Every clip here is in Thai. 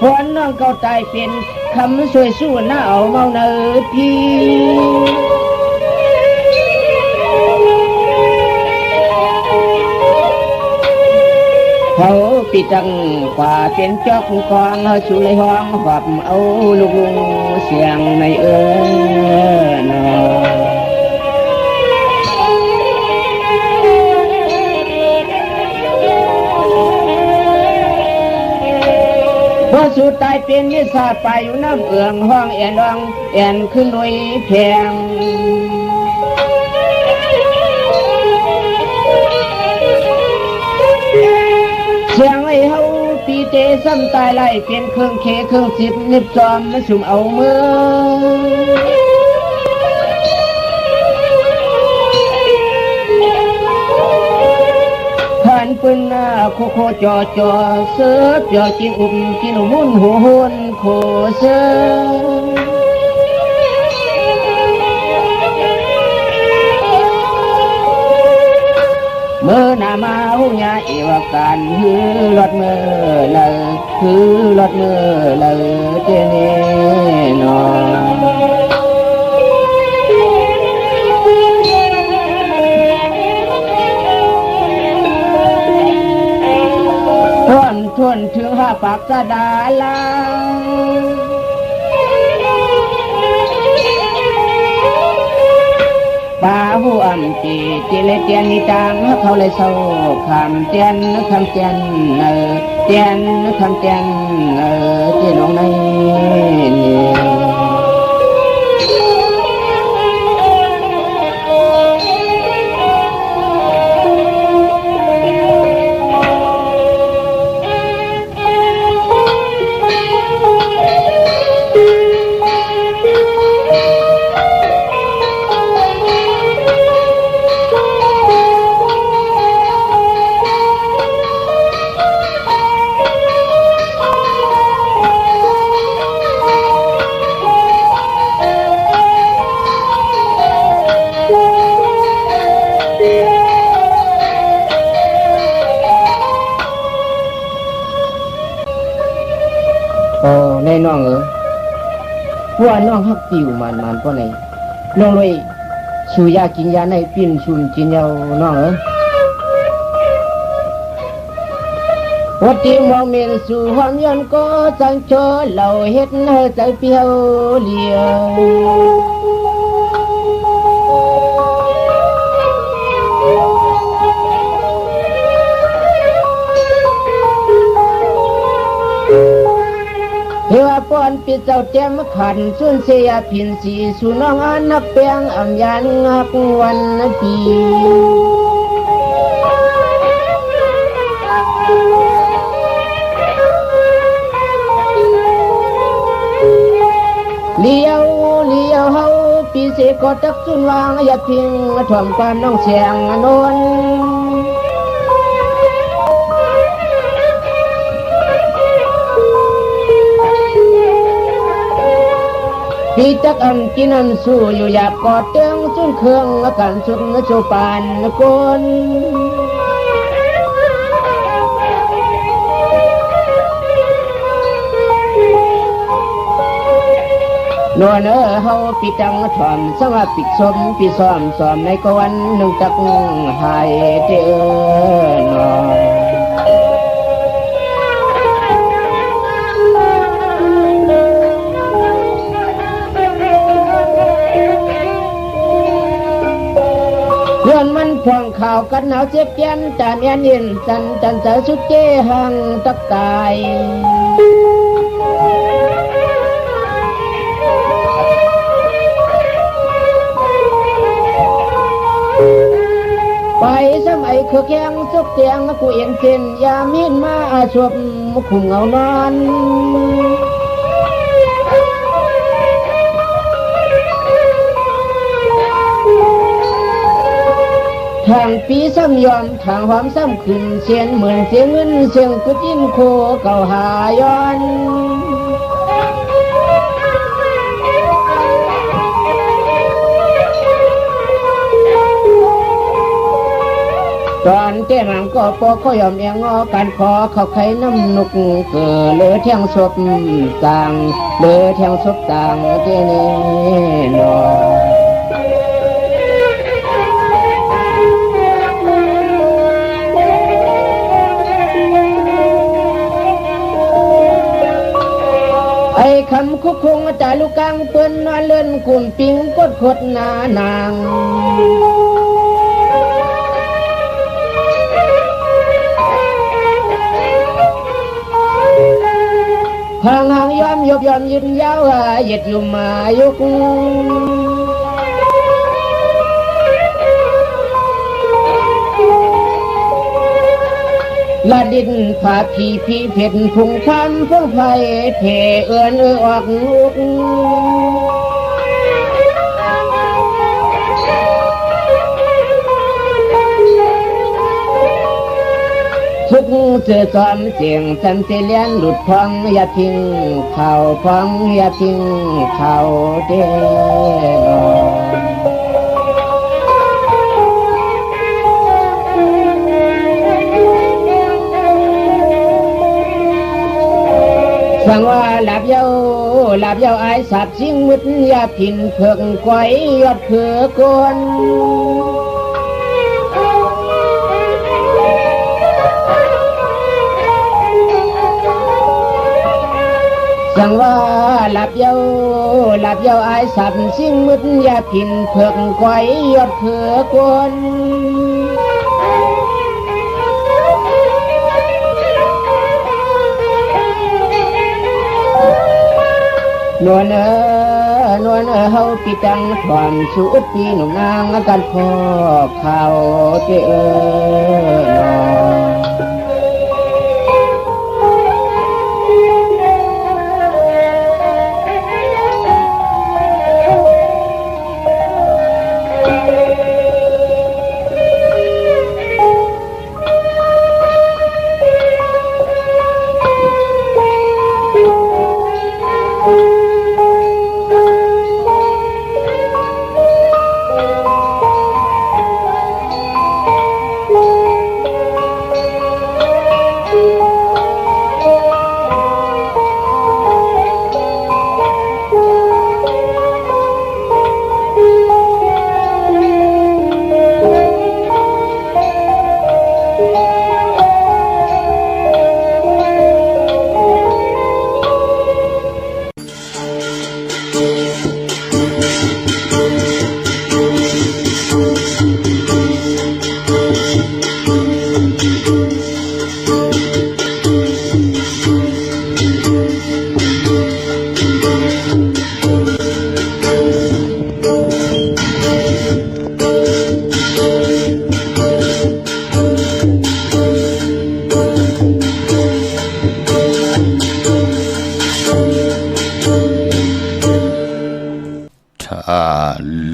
พรน้องเขาตายเป็นคำสวยสู้หน้าเอาเมาเนอพี่เขาปีจังกว่าเป็นจอกกองสุเลยห้องหอบเอาลูกเสียงในนอพอสุดตายเป็นมิสาไปอยู่น้ำเอืองห้องแอนร้องแอนขึ้นหน่วยแพงเสียงไอ้เฮาปีเตซ้ำตายไล่เป็นเครื่องเคเครื่องสิบนิบจอมมาสุ่มเอาเมืองผ่านปืนหน้าโคโคจอจอเสือจอกินอุ่มกินหุ่นหัวหุ่นโคเสือเมื่อหน้ามาหุ่นยาเอวกันฮือรถมือเลยฮือรถมือเลยเจเนนอทวนถึงห้าปากสะดาลาป่าหูอ่ำจีจิเลเตียนนิตังเขาเลยเศร้าคำเตียนคำเตียนเตียนคำเตียนเตียนลงในในน้องว่าน้องฮักติวมันก็ไหนน้องเลยสูยากินยาในปิ่นชุนกินยาวน้องวัดที่มองเมียนสู่ห้องยันก็จังโจเหล่าเฮ็ดให้ใจเปียวเลียป้อนปิดเจ้าเต็มขันสุนเสียพินสีสุน้องอันนักเปียงอัมยันงักวันปีเลี้ยวเฮาปีเสกก็ตักสุนวางอย่าพิงถ่อมความน้องเสียงนวลพี่จักอันกินอันสู้อยู่อยากกอดเตียงสุนเครื่องกันสุดโจปานก้นนวลเฮาปีจังถ่อมสว่าปิดสมปีซ้อมในกวนหนึ่งจักหายเจอนอเรื่องมันพองข่าวกันหนาวเจ็บเย็นจานเย็นเย็นจันเจอสุดเจหังตักตายไปสมัยคือแข้งสุกเตียงกูเอ็นเส้นยามินมาอาชวบคุมเงานอนทางปีซ้ำยอมทางหอมซ้ำขึ้นเสียงเหมือนเสียงเงินเสียงกุจินโคเก่าหาย้อน ตอนเจ้มังก็ปอก็ยอมเอียงงอการขอเข้าไข่น้ำนุกเกิดเลือเที่ยงศพต่างเลือเที่ยงศพต่างเจนี่นอไอ้คำคุกคงจ่าลูกกังเปิ้นนอนเลื่อนกลุ่มปิงกดขดหนานางพางหางยอมยบยอมยืนยาวเหยียดอยู่มายุกละดินผาผีเผ็ดพุงพันพงไฟเพเอื้อนออกลุกทุกเสือซ้อมเสียงสันเสียเลี้ยนหลุดพองอย่าทิ้งเข่าพองอย่าทิ้งเข่าเด้อสั่งว่าหลับเย้าไอ้สับสิงมุดอย่าพินเพิกไว้ยอดเผือกนสั่งว่าหลับเย้าไอ้สับสิงมุดอย่าพินเพิกไว้ยอดเผือกนนวลเฮาปีตังความสุดปีหนุ่มนางกันพอข่าวเจ้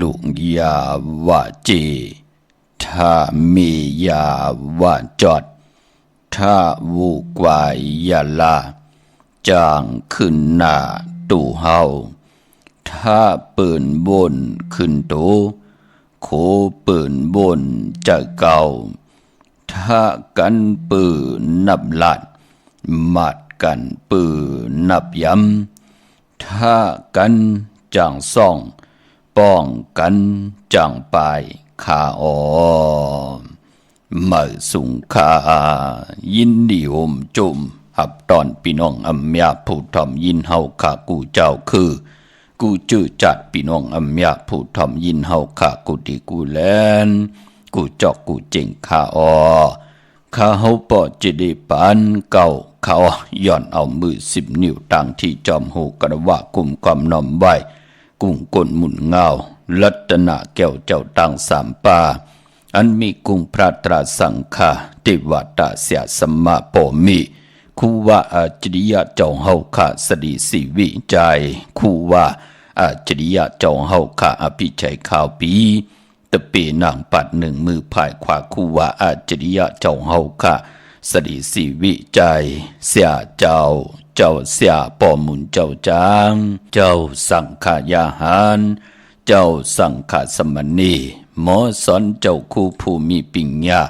ลุงยาวะเจถ้ามียาวะจอดถ้าวูกวายยาลาจางขึ้นหน้าตู่เฮาถ้าปืนบนขึ้นโตโคปืนบนจะเก่าถ้ากันปืนนับลัดมัดกันปืนนับย้ำถ้ากันจังซ่องป้องกันจังปายขาออมาสุงคายินดีโอมจุมหับตอนพี่น้องอัมยาผู้ทอมยินเฮาขากูเจ้าคือกูจื้อจัดพี่น้องอัมยาผู้ทอมยินเฮาขากูดีกูแลนกูจอกกูเจ๋งขาออข้าเฮาปอจะได้ปานเก่าเขาย่อนเอามือ10 นิ้วตั้งที่จอมหูกระว่ากุมความน้อมไว้กุ้งก้นหมุนเงาลัตนาแก้วเจ้าตั้ง3 ป่าอันมีกุ้งพระตราสังฆาติวัตาเสียสมมาโปมิคูว่าอาจริยะเจ้าเฮาขาสดีสีวิจัยคูว่าอาจริยะเจ้าเฮาขาอภิชัยข่าวปีตะเปนางปัด1 มือพายขวาคูว่าอาจริยะเจ้าเฮาขาสดีสีวิจัยเสียเจ้าเสียป่อมุนเจ้าจางเจ้าสังขายาหารเจ้าสังขสมณีหมอสอนเจ้าคู่ผู้มีปิญญา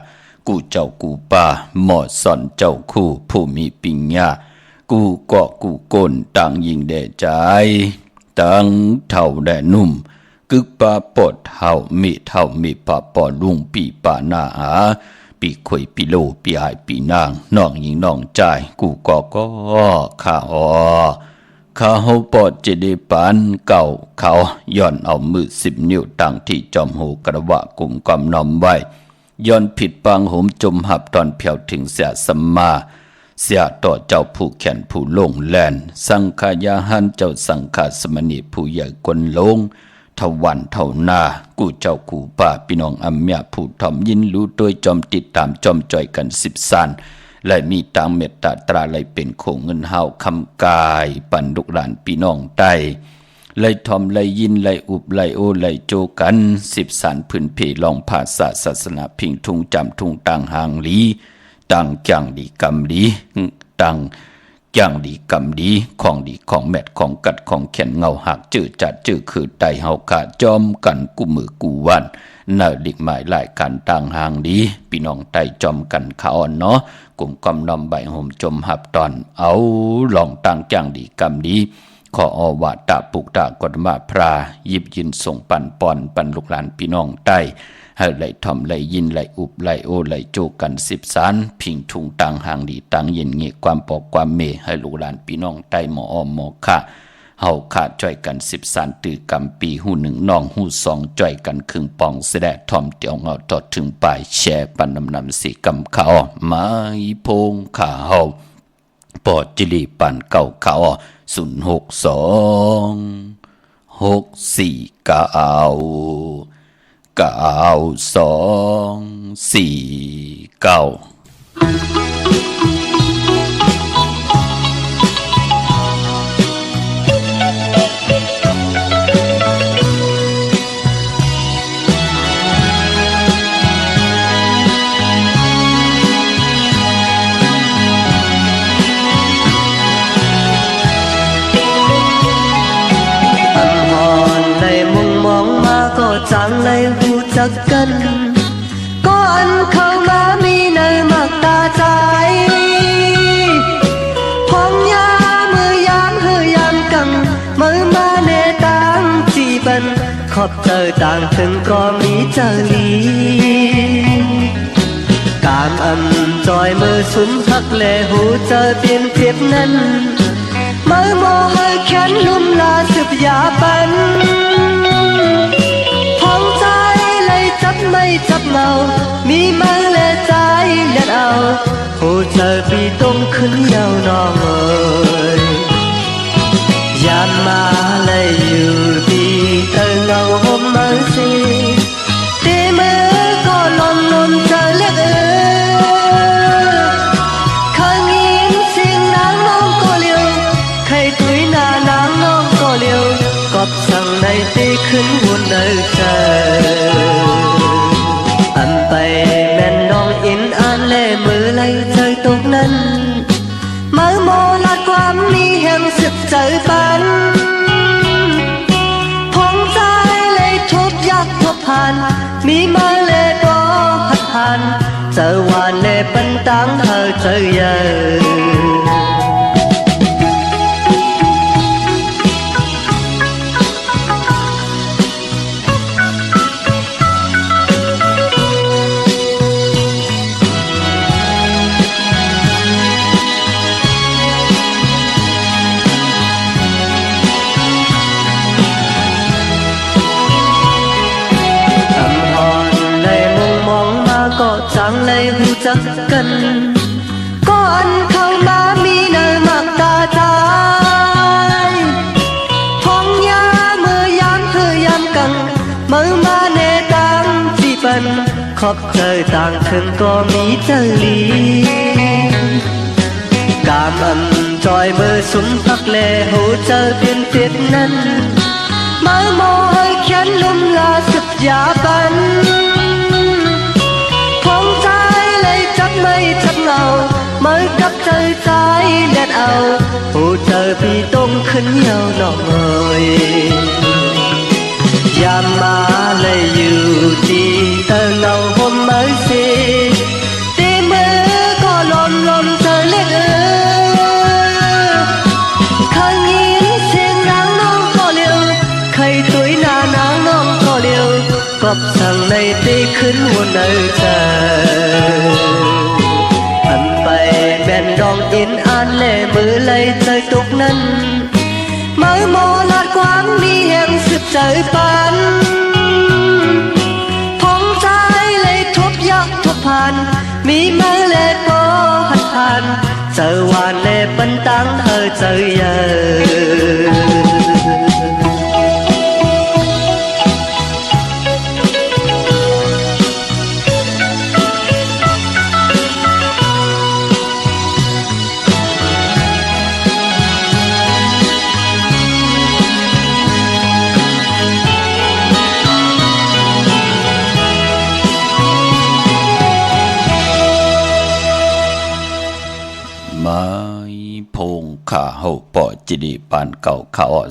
กูเจ้ากูป่าหมอสอนเจ้าคู่ผู้มีปิญญากูเกาะกูก้นต่างยิงแด่ใจต่างเท่าแด่นุ่มกึกปาปอดเท่ามีปาปอลุงปีป่าหน้าหาปีข่อยปีโลปีหายปีนางน้องหญิงน้องใจกูก็ข้าข้าเฮาปอดเจดีปานเก่าเขาย้อนเอามือ10 นิ้วตั้งที่จอมหูกระวะกุมกำนอมไว้ย้อนผิดปางโหมจมหับตอนเพียวถึงเสียสัมมาเสียต่อเจ้าผู้แขนผู้ลงแลนสังขายาหันเจ้าสังฆาสมณีผู้ใหญ่กวนลงเท่าวันเท่านากูเจ้ากูป่าพี่น้องอัมเมียผู้ทอมยินรู้โดยจอมติดตามจอมจ่อยกัน10 สันและมีตามเมตตาตราไหลเป็นโคงเงินเฮาคำกายปันลูกหลานพี่น้องใต้ไหลทอมไหลยินไหลอุบไหลโอไหลโจกัน10 สันพื้นเพลองภาษาศาสนาพิงทุงจำทุงต่างหางหลีต่างจังดีกำดีต่างอย่างดีกำดีของดีของแมดของกัดของแขนเงาหักจื้อจัดจื้อคือไตเฮาขาจอมกันกูมือกูวันน่าดิกหมายหลายการต่างหางดีพี่น้องไตจอมกันขาอ่อนเนาะกลุ่มกำนำใบห่มจมหับตอนเอาลองต่างอย่างดีกำดีขออวาตะปุกตะกฎมาพรายิบยินส่งปันปอนปันลูกหลานพี่น้องใต้ให้ไหลทอมไหลยินไหลอุบไหลโอไหลโจกัน10 สานพิงทุงต่างหางดีต่างเย็นเงียความปอกความเมให้ลูกหลานพี่น้องใต้หมออ้อมหมอค่ะเฮาขาจ่อยกัน10 สานตือกำปีหู1น้องหู2จ่อยกันครึ่งปองแสดงทอมเตียวเงาตอดถึงปลายแช่ปันนำสีกำเขาไม้พงขาเฮาปอดจิลีปันเก่าเขา064964924จังเลยหูจักกันก่อนเข้ามามีเนยมักตาใจพองยามือยามเฮยามกังมือมาเนตังจีบันขอบเจอต่างถึงก็มีเจอลีกามจอยมือสุนทักเลหูเจอเปลี่ยนเพียบนั้นมือโมเฮยแขนลุ่มลาสืบยาปันไม่จับเมามีมือและใจเล็ดเอาหูเจอปีต้มขึ้นยาวนองเอ่ยยามมาเลยอยู่ดีเธอเงาห่มมือสิตีมือก็ลมเจอเล็กข้างยินเสียงนางน้องก็เลี้ยวใครตุยหน้านางน้องก็เลี้ยวกอบสั่งในตีขึ้นหุ่นเอ่ยเจออันไปแม่นน้องอินอ่านเล่มือเลยเจอตกนั้นมือโมละความมีแห่งสึกเจอปันพองใจเลยทุบยักทบผ่านมีมาเลยก็หัดผ่านเจอวานเล่ปันตังเธอเจอเยอะจังเลยหูจักกันก่อนเข้ามามีเนยมักตาใจพองยามือยามเธอยามกังมือมาเนตังจีปันขอบเจอต่างถึงก็มีเจอลีกามจอยมือสุนพักเลหูเจอเปลี่ยนเปลี่ยนนั้นมือโมให้แขนลุ่มลาสุดยาปันไม่จับเงาเมื่อกับเจอใจเล็ดเอาหูเจอพี่ต้มขึ้นยาวหน่อย ยามมาเลยอยู่ที่เธอเงาห่มไม้สี ngọc sang này tê khấn muôn nơi trời hẳn bay bèn đong yên an lệ mưa lây trời tục nân mới mô lạt quán mi hẹn sụp trời pan phong trái lấy thuốc giặc thuốc phàn mi mơ lệ có hạt phàn giờ hoàn lệ bân tăng hơi trờiพงข้าเฮาปอจิดีปานเก่าข้าอ้อ06264924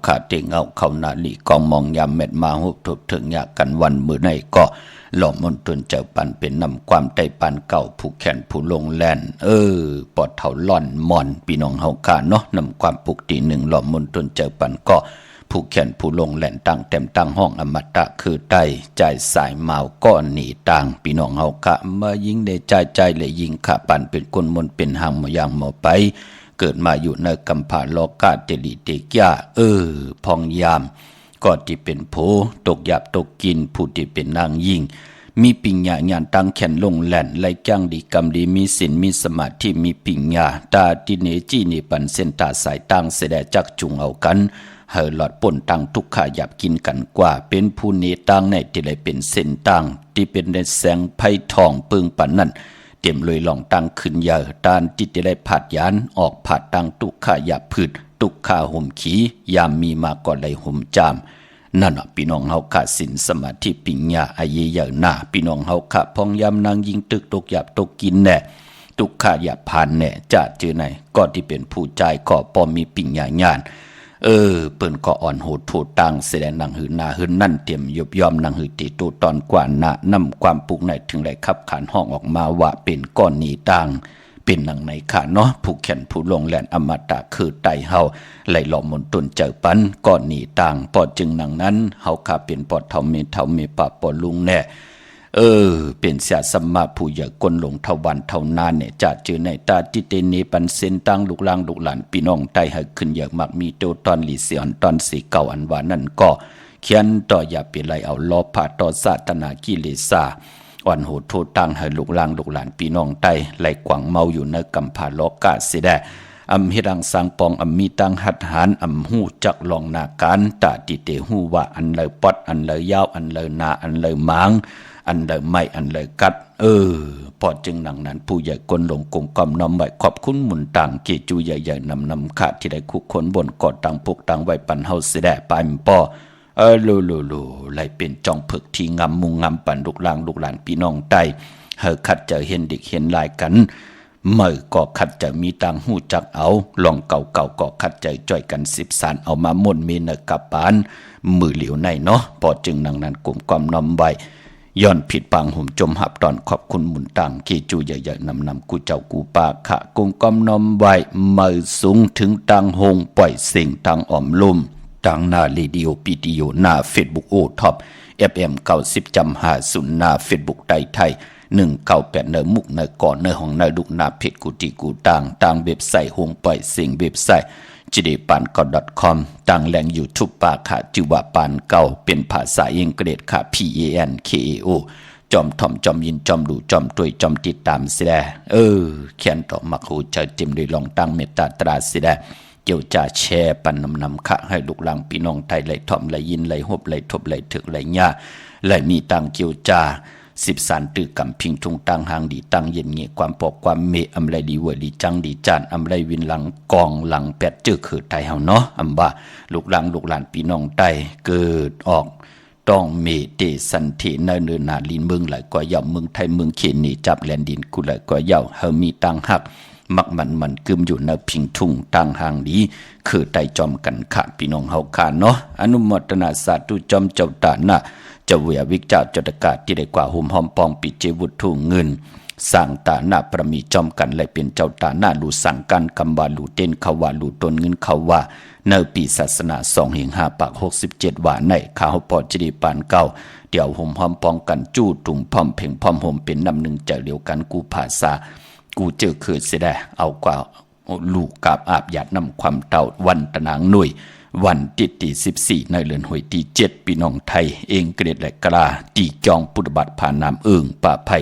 ขาเตงเอาเข้านาลีกองมองยามเม็ดมาหุบทุบถึงยากันวันมื้อในก็หล่อมนตนเจ้าปันเป็นนำความใจปานเก่าผู้แขนผู้ลงแลนปอดเท่าล่อนมอนพี่น้องเฮาข้าเนาะนำความปุกตีหนึ่งหล่อมนตนเจ้าปันก็ผู้เขียนผู้ลงแหล่นตั้งเต็มตั้งห้องอมตะคือใจใจสายเมาก้อนหนีต่างพี่น้องเฮากะมายิงได้ใจเลยยิงขะปันเป็นคนมนเป็นหางมาอย่างหมอไปเกิดมาอยู่ในกำผาโลกาเจลิเตกยาพองยามก็ที่เป็นโผตกหยาบตกกินผู้ที่เป็นนางยิงมีปิญญาญาณตั้งแขนลงแหล่นไล่จ้างดีกรรมดีมีศีลมีสมาธิมีปิญญาตาติเนจีนิปันเส้นตาสายตั้งเสดจักจุงเอากันเฮอหลอดป่นตังทุกขาหยับกินกันกว่าเป็นผู้เนตังในที่ได้เป็นเส้นตังที่เป็นในแสงไพ่ทองปึงปันนั่นเต็มเลยลองตังขึ้นเยอะตานที่ได้ผาดยานออกผาดตังทุกขาหยับพืชทุกขาห่มขียามมีมาก่อนไหลห่มจามนั่นพี่น้องเฮาขาศีลสมาธิปิญญาอาเยเยหน้าพี่น้องเฮาขาพองยามนางยิงตึกตกหยับตกกินแน่ทุกขาหยับผ่านแน่จะเจอไหนก็ที่เป็นผู้ใจก็พอมีปิญญาญาณเปิ้นก็อ่อนโหดโผตังแสดงนางหือนาหือนั่นเตรียมยบยอมนางหือติโตตอนกว่านะนำความปุกในถึงได้ขับขานห้องออกมาว่าเป็นก้อนนี้ตังเป็นนางในขาเนาะผู้แขนผู้ลงแลนอมตะคือไตเฮาไหลหลอมมนตนเจอปันก้อนนี้ตังปอจึงนางนั้นเฮาข้าเป็นปอดเท่าเมปะปอลุงแน่เป็นเสียสมมาผู้ใหญ่กลหลงเท่าวันเท่านานเนี่ยจะเจอในตาจิเตเนปันเซนตังลูกลางลูกหลานพี่น้องไตให้ขึ้นอย่างมากมีโตตอนลีเสียนตอนสีเก่าอันว่านั่นก็เขียนต่ออย่าเปลี่ยนไรเอาล้อผ่าต่อศาสนากิเลสาอ่อนโหดโทตังให้ลูกลางลูกหลานพี่น้องไตไหลกวางเมาอยู่ในกำผาโลกาเสดอำเฮดังสังปองอำมีตังหัดหานอำหูจักลองนาการตาติเตหูว่าอันเลยปอดอันเลยยาวอันเลยนาอันเลยหมางอันเลยไม่อันเลยกัดพอจึงหนังนั้นผู้ใหญ่กลหลงกงกอมน้อมไว้ขอบคุณหมุนต่างเกจูใหญ่ๆนำขาดที่ได้คุกคนบนกอดตังปุกตังไว้ปันเฮาเสดปายมปอลูไหลเป็นจองผึกที่งำมุงงำปันลูกลางลูกหลานพี่น้องไตเฮอคัดจะเห็นเด็กเห็นลายกันเมื่อก็คัดจะมีตังหูจักเอาลองเก่าก็คัดใจจ่อยกัน10 สารเอามาม่นเมนกับปานมือเหลียวในเนาะพอจึงหนังนั้นกลุ่มความน้อมไว้ย้อนผิดปังหุ่มจมหับตอนขอบคุณหมุนต่างเกจูใหญ่ๆนำกูเจ้ากูปาขะกุมกอมนอมไว้มือสูงถึงตังหงปล่อยเสียงตังอ่อมลุ่มตังหน้าลีดีโอปีดีโอหน้าเฟซบุ๊กโอท็อป FM 90.50หน้าเฟซบุ๊กไทย198เนอมุกเนอก่อนเนอของเนอดุกหน้าเพจกูตีกูต่างเว็บไซต์หงปล่อยเสียงเว็บไซต์jidepanko.com ต่างแหล่ง YouTube ปาค่ะชื่อว่าปานเก่าเป็นภาษาอังกฤษค่ะ PANKAO จอมทอมจอมยินจอมดูจอมตุยจอมติดตามสิแลเขียนต่อมักหูเจอเต็มด้วยลองตั้งเมตตาตราสิแลเกี่ยวจะแชร์ปันนำค่ะให้ลูกหลานพี่น้องไทยไหลถ่อมไหลยินไหลฮบไหลทบไหลถึกไหลญ่าไหลมีตังเกี่ยวจา10 สารตือกำพิงทุงตังหางดีตังเย็นเงี่ยความปอกความเมอำไรดีเวดีจังดีจานอำไรวินหลังกองหลังแปดเจอคือไทยเฮาเนาะอำว่าลูกหลานพี่น้องไตเกิดออกต้องเมเตสันเทเนเนนาลินเมืองไหลก็ย่อมเมืองไทยเมืองเขนนี่จับแลนดินกูไหลก็ย่อเฮามีตังหักมักมันกึมอยู่ในพิงทุงตังหางดีคือไตจอมกันขาดพี่น้องเฮาขาเนาะอนุโมทนาสาธุจอมเจ้าตานะเจ้าเวียวิกเจ้าจตกาที่ได้กว่าหุ่มหอมปองปิเจวุฒุเงิน สั่งตาหน้าประมีจอมกันเลยเป็นเจ้าตาหน้าลูสั่งกันคำว่าลูเต้นเขาว่าลูตนเงินเขาว่าในปีศาสนา2 5 ปาก 67ว่าในข้าวปอจดีปานเก่าเดี๋ยวห่มหอมป้องกันจู้ตุ่มพร้อมเพ่งพร้อมห่มเป็นนำหนึ่งใจเดียวกันกูภาษากูเจอคือเสียได้เอากว่าลูกกาบอาบหยาดนำความเต่าวันตะนางหน่วยวันที่14ในเดือนหวยที่7ปีน้องไทยเองเกรดและกลาตีจองปุตบัตรผ่านน้ำเอิงป่าไผ่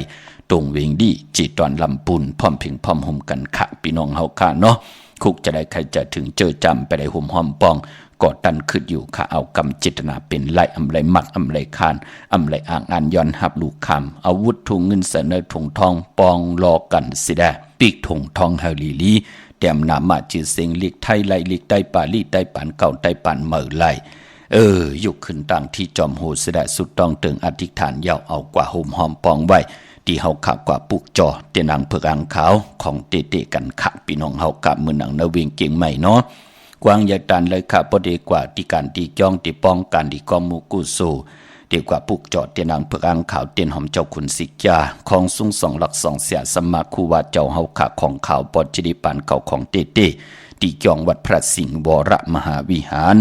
ตรงเวงดีจีตอนลำปุนพร้อมเพ่งพร้อมห่มกันขะพี่น้องเฮาค่ะเนาะคุกจะได้ใครจะถึงเจอจำไปได้ห่มหอมปองกอดตันขึ้นอยู่ข้าเอากำจิตนาเป็นไล่อำไรมักอำไรคานอำไรอ่างอันย้อนหับลูกคำอาวุธถุงเงินเสนอถุงทองปองรอกันสิได้ปีกถุงทองเฮลีลีแต้มนามาจือเสียงลิกไทยไล่ลิกใต้ป่าลีใต้ป่านเก่าใต้ป่านเมื่อไล่ยุกขึ้นตั้งที่จอมโหสิได้สุดต้องเติงอธิษฐานยาวเอากว่าห่มหอมปองไว้ที่เฮาขับกว่าปุกจอเตนังเผือกอ่างขาวของเตๆกันขะพี่น้องเฮากับมือหนังนาเวงเก่งใหม่เนาะกวางยาตันเลยค่ะพอดีกว่าที่การที่จ้องที่ป้องกันที่กอมูกุสูดีกว่าปุกจอดเตนังเผือกอ่างขาวเตียนหอมเจ้าขุนสิกยาของสุง2 หลัก 2เสียสมาคูว่าเจ้าเฮาขะของขาวปอจิริปานเก่าของเตที่จ้องวัดพระสิงห์วรมหาวิหาร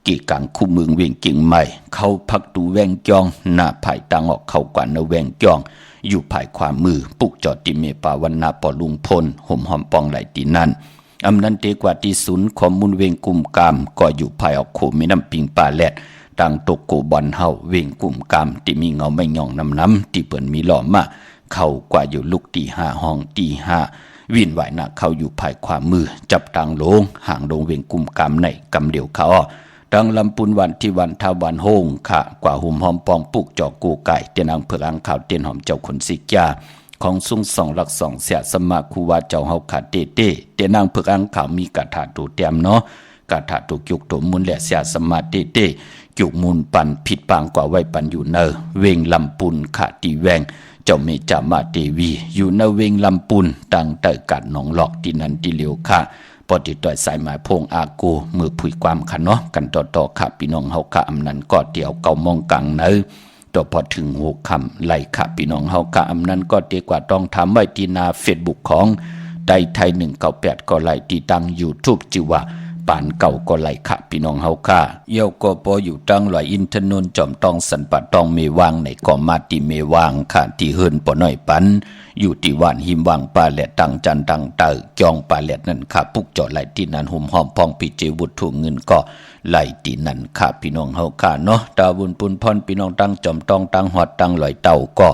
กี่กังคู่เมืองเวียงเก่งใหม่เข้าพักดูแวงจองหน้าภายตังออกเข้ากว่าเนแวงจองอยู่ภายความมือปุกจอดติเมปาวันนาปอลุงพลห่มหอมปองไหลตีนั่นอำนั้นเตกว่าที่ศูนย์ข้อมูลเวงกุมกามก็อยู่ภายออกโขมีน้ำปิงปลาแลดดังตกโกบอนเฮาเวงกุมกามที่มีเงาไม่ย่องน้ำที่เปิ่นมีหล่อมาเข้ากว่าอยู่ลุกตี5ห้องตี5วินไหวหน้าเข้าอยู่ภายความมือจับตังโลงห่างลงเวงกุมกามในกำเดียวเขาดังลำปุนวันที่วันทาวันโฮงค่ะกว่าหุ่มหอมปองปุกจอกกูไก่เตียนอังเผือกอังขาวเตียนหอมเจ้าขนสิกยาของสุง2 หลัก 2เสียสมาคูว่าเจ้าเฮาขาเตเตียนอังเผือกอังขาวมีกระถาตูเตียมเนาะกระถาตูจุกตัวมุนและเสียสมาเตจุกมุนปันผิดปางกว่าไว้ปันอยู่เนอเวงลำปุนขาตีแวงเจ้าเมจามาเตวีอยู่เนเวงลำปุนตังเตกัดหนองหลอกที่นันที่เหลียวค่ะปอติดต่อยสายหมายพงอากูมือผุยความขันเนาะกันต่อค่ะพี่น้องเฮาค่ะอำนั้นก็เดี่ยวเก่ามองกังเนอต่อพอถึงหัวคำไล่ค่ะพี่น้องเฮาค่ะอำนั้นก็เดียกว่าต้องทำไว้ที่หน้าเฟซบุ๊กของไทย198ก็ไล่ที่ตั้ง YouTube จิว่าปานเก่าก็ไล่ค่ะพี่น้องเฮาค่ะเยาก็พออยู่ตั้งลอยอินทนนท์จอมต้องสันปะต้องเมวางในก็มาที่เมวางค่ะที่เฮินปอน้อยปันอยู่ที่ว่านหิมวางปลาแหลดตังจันตังเตอจองปลาแหลดนั่นค่ะปุกจอดไหลที่นั้นหุ่มหอมพองพิเจวุฒถุเงินก็ไหลที่นั่นค่ะพี่น้องเฮาค่ะเนาะตาบุญปุนพรพี่น้องตั้งจอมต้องตั้งหอดตั้งลอยเต่าก็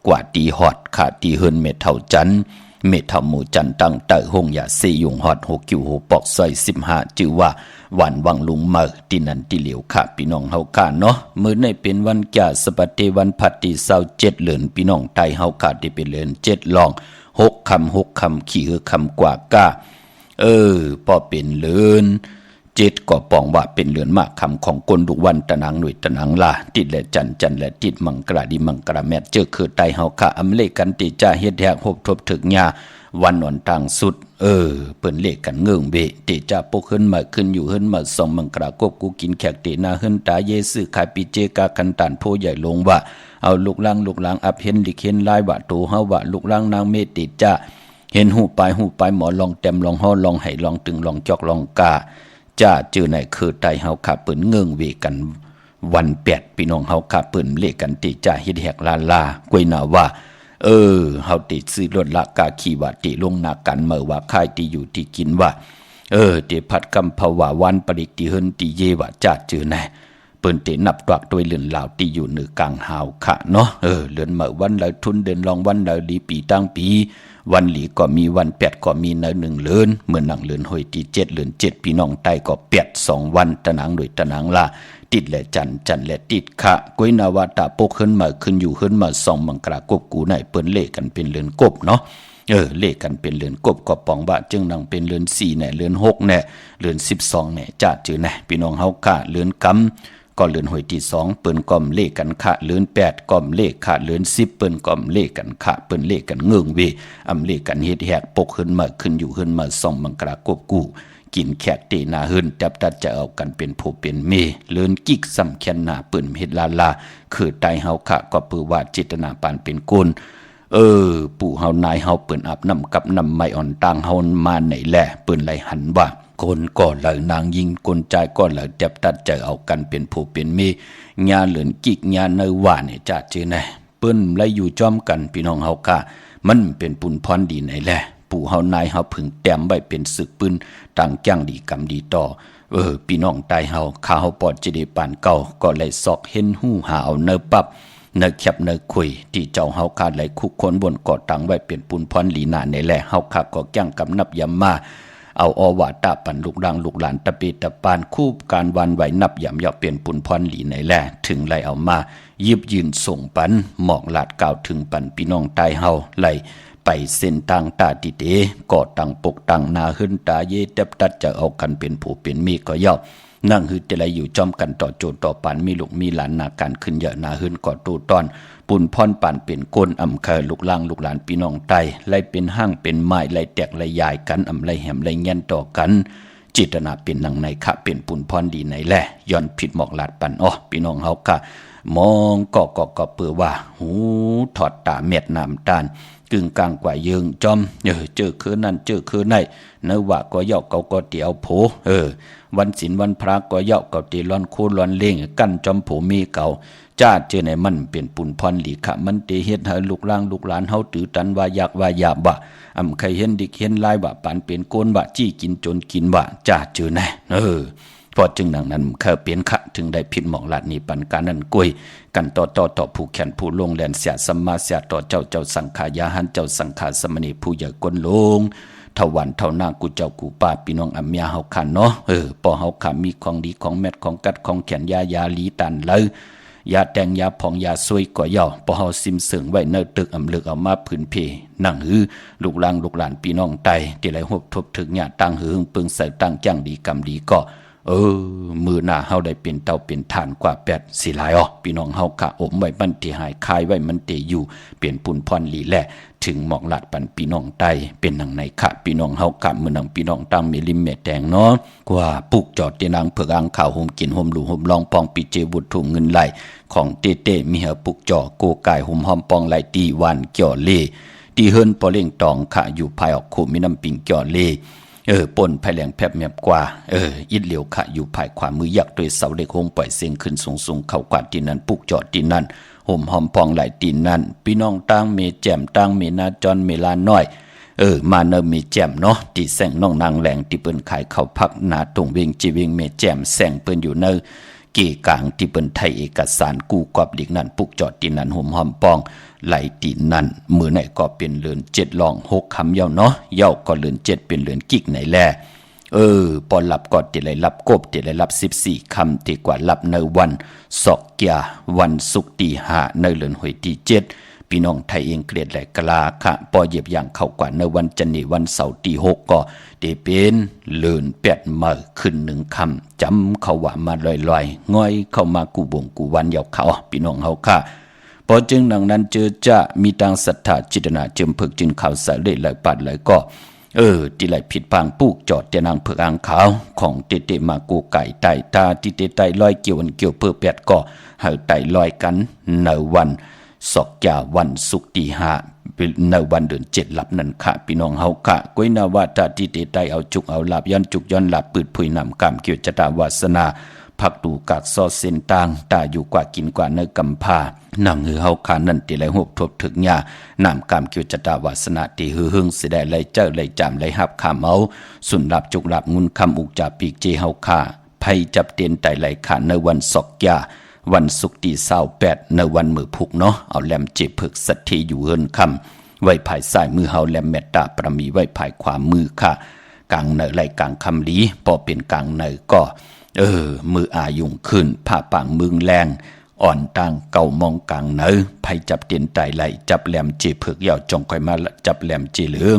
กว่าตีหอดค่ะที่เฮินเม็ดเท่าจันเมธามูจันตังเตอหงยาซียุงฮอด6 คิว6ปอกซอย15จื่อว่าวันวังลุงเมื่อที่นั้นที่เหลียวค่ะพี่น้องเฮาค่ะเนาะมื้อในเป็นวันกาสปฏิวันพัดที่27เดือนพี่น้องไทยเฮาค่ะที่เป็นเดือน7ลอง6 คำขี่คำกว่าก้าพอเป็นเดือน7ก็ปองว่าเป็นเดือนมากคำของคนดุวันตะนังหน่วยตะนังลาติดและจันและติดมังกราดีมังกราแมทเจอคือไตเฮาค่ะอำเลกันติจ้าเฮ็ดแฮกพบทบถึกญาวันอ่อนต่างสุดเปิ้นเลขกันเงื่งเบติจ้าปกขึ้นมาขึ้นอยู่ขึ้นมา2มังกรากบกูกินแขกตินาขึ้นตาเยซึขายปิเจกากันตานโพใหญ่ลงว่าเอาลูกลังอับเห็นลิเห็นลายว่าโตเฮาว่าลูกลังนางเมติจ้าเห็นหูปลายหมอลองเต็มลองฮ้อลองไหลองตึงลองจอกลองกาจ้าจื้อไหนคือไตเฮาค่ะเปิ้นเงื่งเวกันวัน8พี่น้องเฮาค่ะเปิ้นเลขกันติจ้าเฮ็ดแฮกลากวยนาว่าเฮาติซื้อรถละกาขี่ว่าติลงนากันเมื่อว่าค่ายติอยู่ที่กินว่าติพัดกำภาวาวันปริติเฮินติเยว่าจ้าจื้อไหนเปิ้นตินับตวักด้วยเรือนลาวติอยู่เหนือกลางหาวค่ะเนาะเรือนเมื่อวันละทุนเดือนรองวันละลีปีตั้งปีวันหลีก็มีวัน8ก็มี1เดือนเมื่อนังเดือนหอยที่7เดือน7พี่น้องใต้ก็8 2วันตะนังโดยตะนังละติดและจันและติดค่ะกวยนาวาตาปกขึ้นมาขึ้นอยู่ขึ้นมา2มังกรากบกูไหนเปิ้นเลขกันเป็นเรือนกบเนาะเลขกันเป็นเรือนกบก็ปองว่าจึงนังเป็นเรือน4แน่เรือน6แน่เรือน12แน่จ้าจื้อแน่พี่น้องเฮาค่ะเรือนกำก็เลือนหวยที่2เปิ้นก้อมเลขกันค่ะเลือน8ก้อมเลขค่ะเลือน10เปิ้นก้อมเลขกันค่ะเปิ้นเลขกันเงื่งเวอำเลขกันเฮ็ดแฮกปกขึ้นมาขึ้นอยู่ขึ้นมา2มังกรากบกูกินแขกเตนาหึนจับตัดจะเอากันเป็นผู้เป็นเมเลือนกิกสำแคนหน้าเปิ้นเฮ็ดลาคือไตเฮาค่ะก็ปือว่าจิตนาปานเป็นกุล ปู่เฮานายเฮาเปิ้นอาบน้ำกับน้ำไม้อ่อนต่างเฮามาไหนแหละเปิ้นไหลหันว่าคนก่อเหล่านางยิงคนใจก่อเหล่าเจ็บตัดใจเอากันเป็นผู้เป็นมีญาเหลือนกิกญาเนว่าเนี่ยจ้าจื้อแน่เปิ้นไหลอยู่จอมกันพี่น้องเฮาค่ะมันเป็นปุญพรดีไหนแหละปู่เฮานายเฮาพึงแต้มไว้เป็นศึกปืนต่างจ้างดีกรรมดีต่อพี่น้องตายเฮาข้าเฮาปอดจิได้ปานเก่าก็เลยซอกเห็นหูหาเอาเนอปับเนอแคบเนอคุยที่เจ้าเฮาคาดไหลคุกคนบนก่อตังไว้เป็นปุญพรลีนาในแหละเฮาคาก็จ้างกำนับยำมาเอาอวาตาปันลูกดังลูกหลานตะปีตะปานคู่การวันไหวนับยำยาเปลี่ยนปุญพรลีในแหละถึงไหลเอามายิบยืนส่งปันหมอกลาดกล่าวถึงปันพี่น้องตายเฮาไหลไปเส้นทางตาติเตก่อตังปกตังนาหึนตาเยเต็บตัดจะเอากันเป็นผู้เป็นมีก็ย่อนั่งหือแต่ละอยู่จอมกันต่อโจทย์ต่อปันมีลูกมีหลานนาการขึ้นเยอะนาหึนก่อตูตอนปุนพรปันเป็นก้นอำเคยลูกล่างลูกหลานพี่น้องไตไล่เป็นห้างเป็นไม้ไล่แตกไล่ยายกันอำไล่แหมไล่เงี้ยนต่อกันจิตนาเป็นนังในขะเป็นปุนพรดีในแหละย้อนผิดหมอกลาดปันพี่น้องเฮากะมองก็เปื่อว่าหูถอดตาเม็ดน้ำตาลกึ่งกลางกว่ายืงจอมเจอคือนั่นเจอคือไหนเนื้อว่าก็เยาะก็เตียวโผวันศีลวันพระก็เยาะก็ตีร้อนคูร้อนเล่งกั้นจอมโผมีเก่าจ้าเจอในมันเป็นปุนพรหลีขะมันเตเฮ็ดให้ลูกล่างลูกหลานเฮาตือตันว่าอยากว่าหยาบว่าอำใครเห็นดิกเห็นลายว่าปานเป็นโกนว่าจี้กินจนกินว่าจ้าเจอแน่พอจึงดังนั้นเขาเปลี่ยนขะถึงได้ผิดหมองลาดนี้ปันการนั้นกุยกันต่อผู้แขนผู้ลงแลนเสียสัมมาเสียต่อเจ้าสังขายาหันเจ้าสังขาสมณีผู้ใหญ่กวนลงเท่าวันเท่าหน้ากูเจ้ากูป้าพี่น้องอำยาเฮาคันเนาะปอเฮาขามีของดีของแม็ดของกัดของแขนยาลีตันเลยยาแดงยาผ่องยาซวยก็ย่อปอเฮาซิมเสิงไว้เนื้อตึกอำลึกเอามาพื้นเพนั่งหือลูกหลานพี่น้องไตที่ไหลหบทบถึงญาตั้งหือปึงใส่ตั้งจ้างดีกรรมดีก็มือหน้าเฮาได้เป็นเต้าเป็นฐานกว่า8สิหลายพี่น้องเฮากะอมไว้มันที่หายคายไว้มันเตอยู่เปลี่ยนปุนพรลีแลถึงหมอกลาดปันพี่น้องใต้เป็นหนังในขะพี่น้องเฮากะมือหนังพี่น้องตั้งมีริมแม่แตงเนาะกว่าปุกจอดที่นางเผือกอ่างข่าวห่มกินห่มหลู่ห่มลองปองปิเจบุตรถุงเงินไหลของเต้มีเฮาปุกจอโกกายห่มหอมปองไหลตีวันเกี่ยวเล่ตีเฮินปอเล่งตองขะอยู่ภายออกโคมีน้ำปิงเกี่ยวเล่ป่นภายแหลงแผบแมบกว่าอิดเหลียวขะอยู่ภายขวามือยักษ์โดยเสาเล็กโฮงปล่อยเสียงขึ้นสูงเข้ากวาดที่นั้นปุกจอดที่นั้นห่มหอมพองไหลตีนั้นพี่น้องตั้งเมแจ่มตั้งเมนาจรเมลาน้อยมาเนมีแจ่มเนาะที่แสงน้องนางแหลงที่เปิ้นขายข้าวพักนาตรงเวงจีเวงเมแจ่มแสงเปิ้นอยู่เนกี่กลางที่เปิ้นไทยเอกสารกู้กอบหลีกนั้นปุกจอดที่นั้นห่มหอมปองไหลตีนั้นมือไหนก็เป็นเลือน7ลอง6คำเย้าเนาะเย้าก็เลือน7เป็นเลือนกิกไหนแลปอนหลับก็ติไหลรับกบติไหลรับ14คำที่กว่าหลับในวันศอกเกียวันศุกร์ที่5ในเลือนหวยที่7พี่น้องไทยเองเกลียดแหลกกลาค่ะปอเหยียบอย่างเข้ากว่าในวันจันทร์วันเสาร์ที่6ก็ได้เป็นเลือน8มื้อขึ้น1คำจำเขาว่ามาลอยๆง่อยเข้ามากูบ่งกูวันเยาเขาพี่น้องเฮาค่ะพอจึงดังนั้นเจอจะมีตังศรัทธาจิตนาเจิมเพิกจึงข่าวสารเลยเลยปัดเลยก็ที่ไหลผิดพังปุกจอดเจนางเพิกอ่างขาวของเตมากูไก่ไตตาที่เตไตลอยเกี่ยวเพื่อแปดก็หาไตลอยกันในวันศอกยาวันศุกร์ที่5ในวันเดือน7หลับนั่นค่ะพี่น้องเฮาค่ะก้อยนาวาตาที่เตไตเอาจุกเอาหลับย้อนจุกย้อนหลับปืดผุยนำกรรมเกี่ยวจตาวาสนาพักดูกากซอเส้นต่างตาอยู่กว่ากินกว่าเนื้อกำพานั่งหือเฮาคานั่นติไหลหบทบถึงหญ้านำกามเกี่ยวจตาวาสนาติหือหึงสิได้ไหลเจ้าไหลจามไหลหับขามเอาสุนลับจุกลับงุนคำอุกจาปีกเจเฮาคาไผจับเตียนไตไหลขาในวันศอกยาวันศุกร์ที่28ในวันมือพุกเนาะเอาแหลมเจพึกสัทธิอยู่เฮินคำไว้ภายซ้ายมือเฮาแหลมเมตตาประมีไว้ภายขวามือค่ะกลางเนไหลกลางคำหลีพอเป็นกลางเนก็มืออายุงขึ้นผ้าปางมึงแรงอ่อนต่างเก่ามองกลางเนไผจับเตียนไตไหลจับแหลมเจเผือกยาวจงค่อยมาจับแหลมเจเหลือง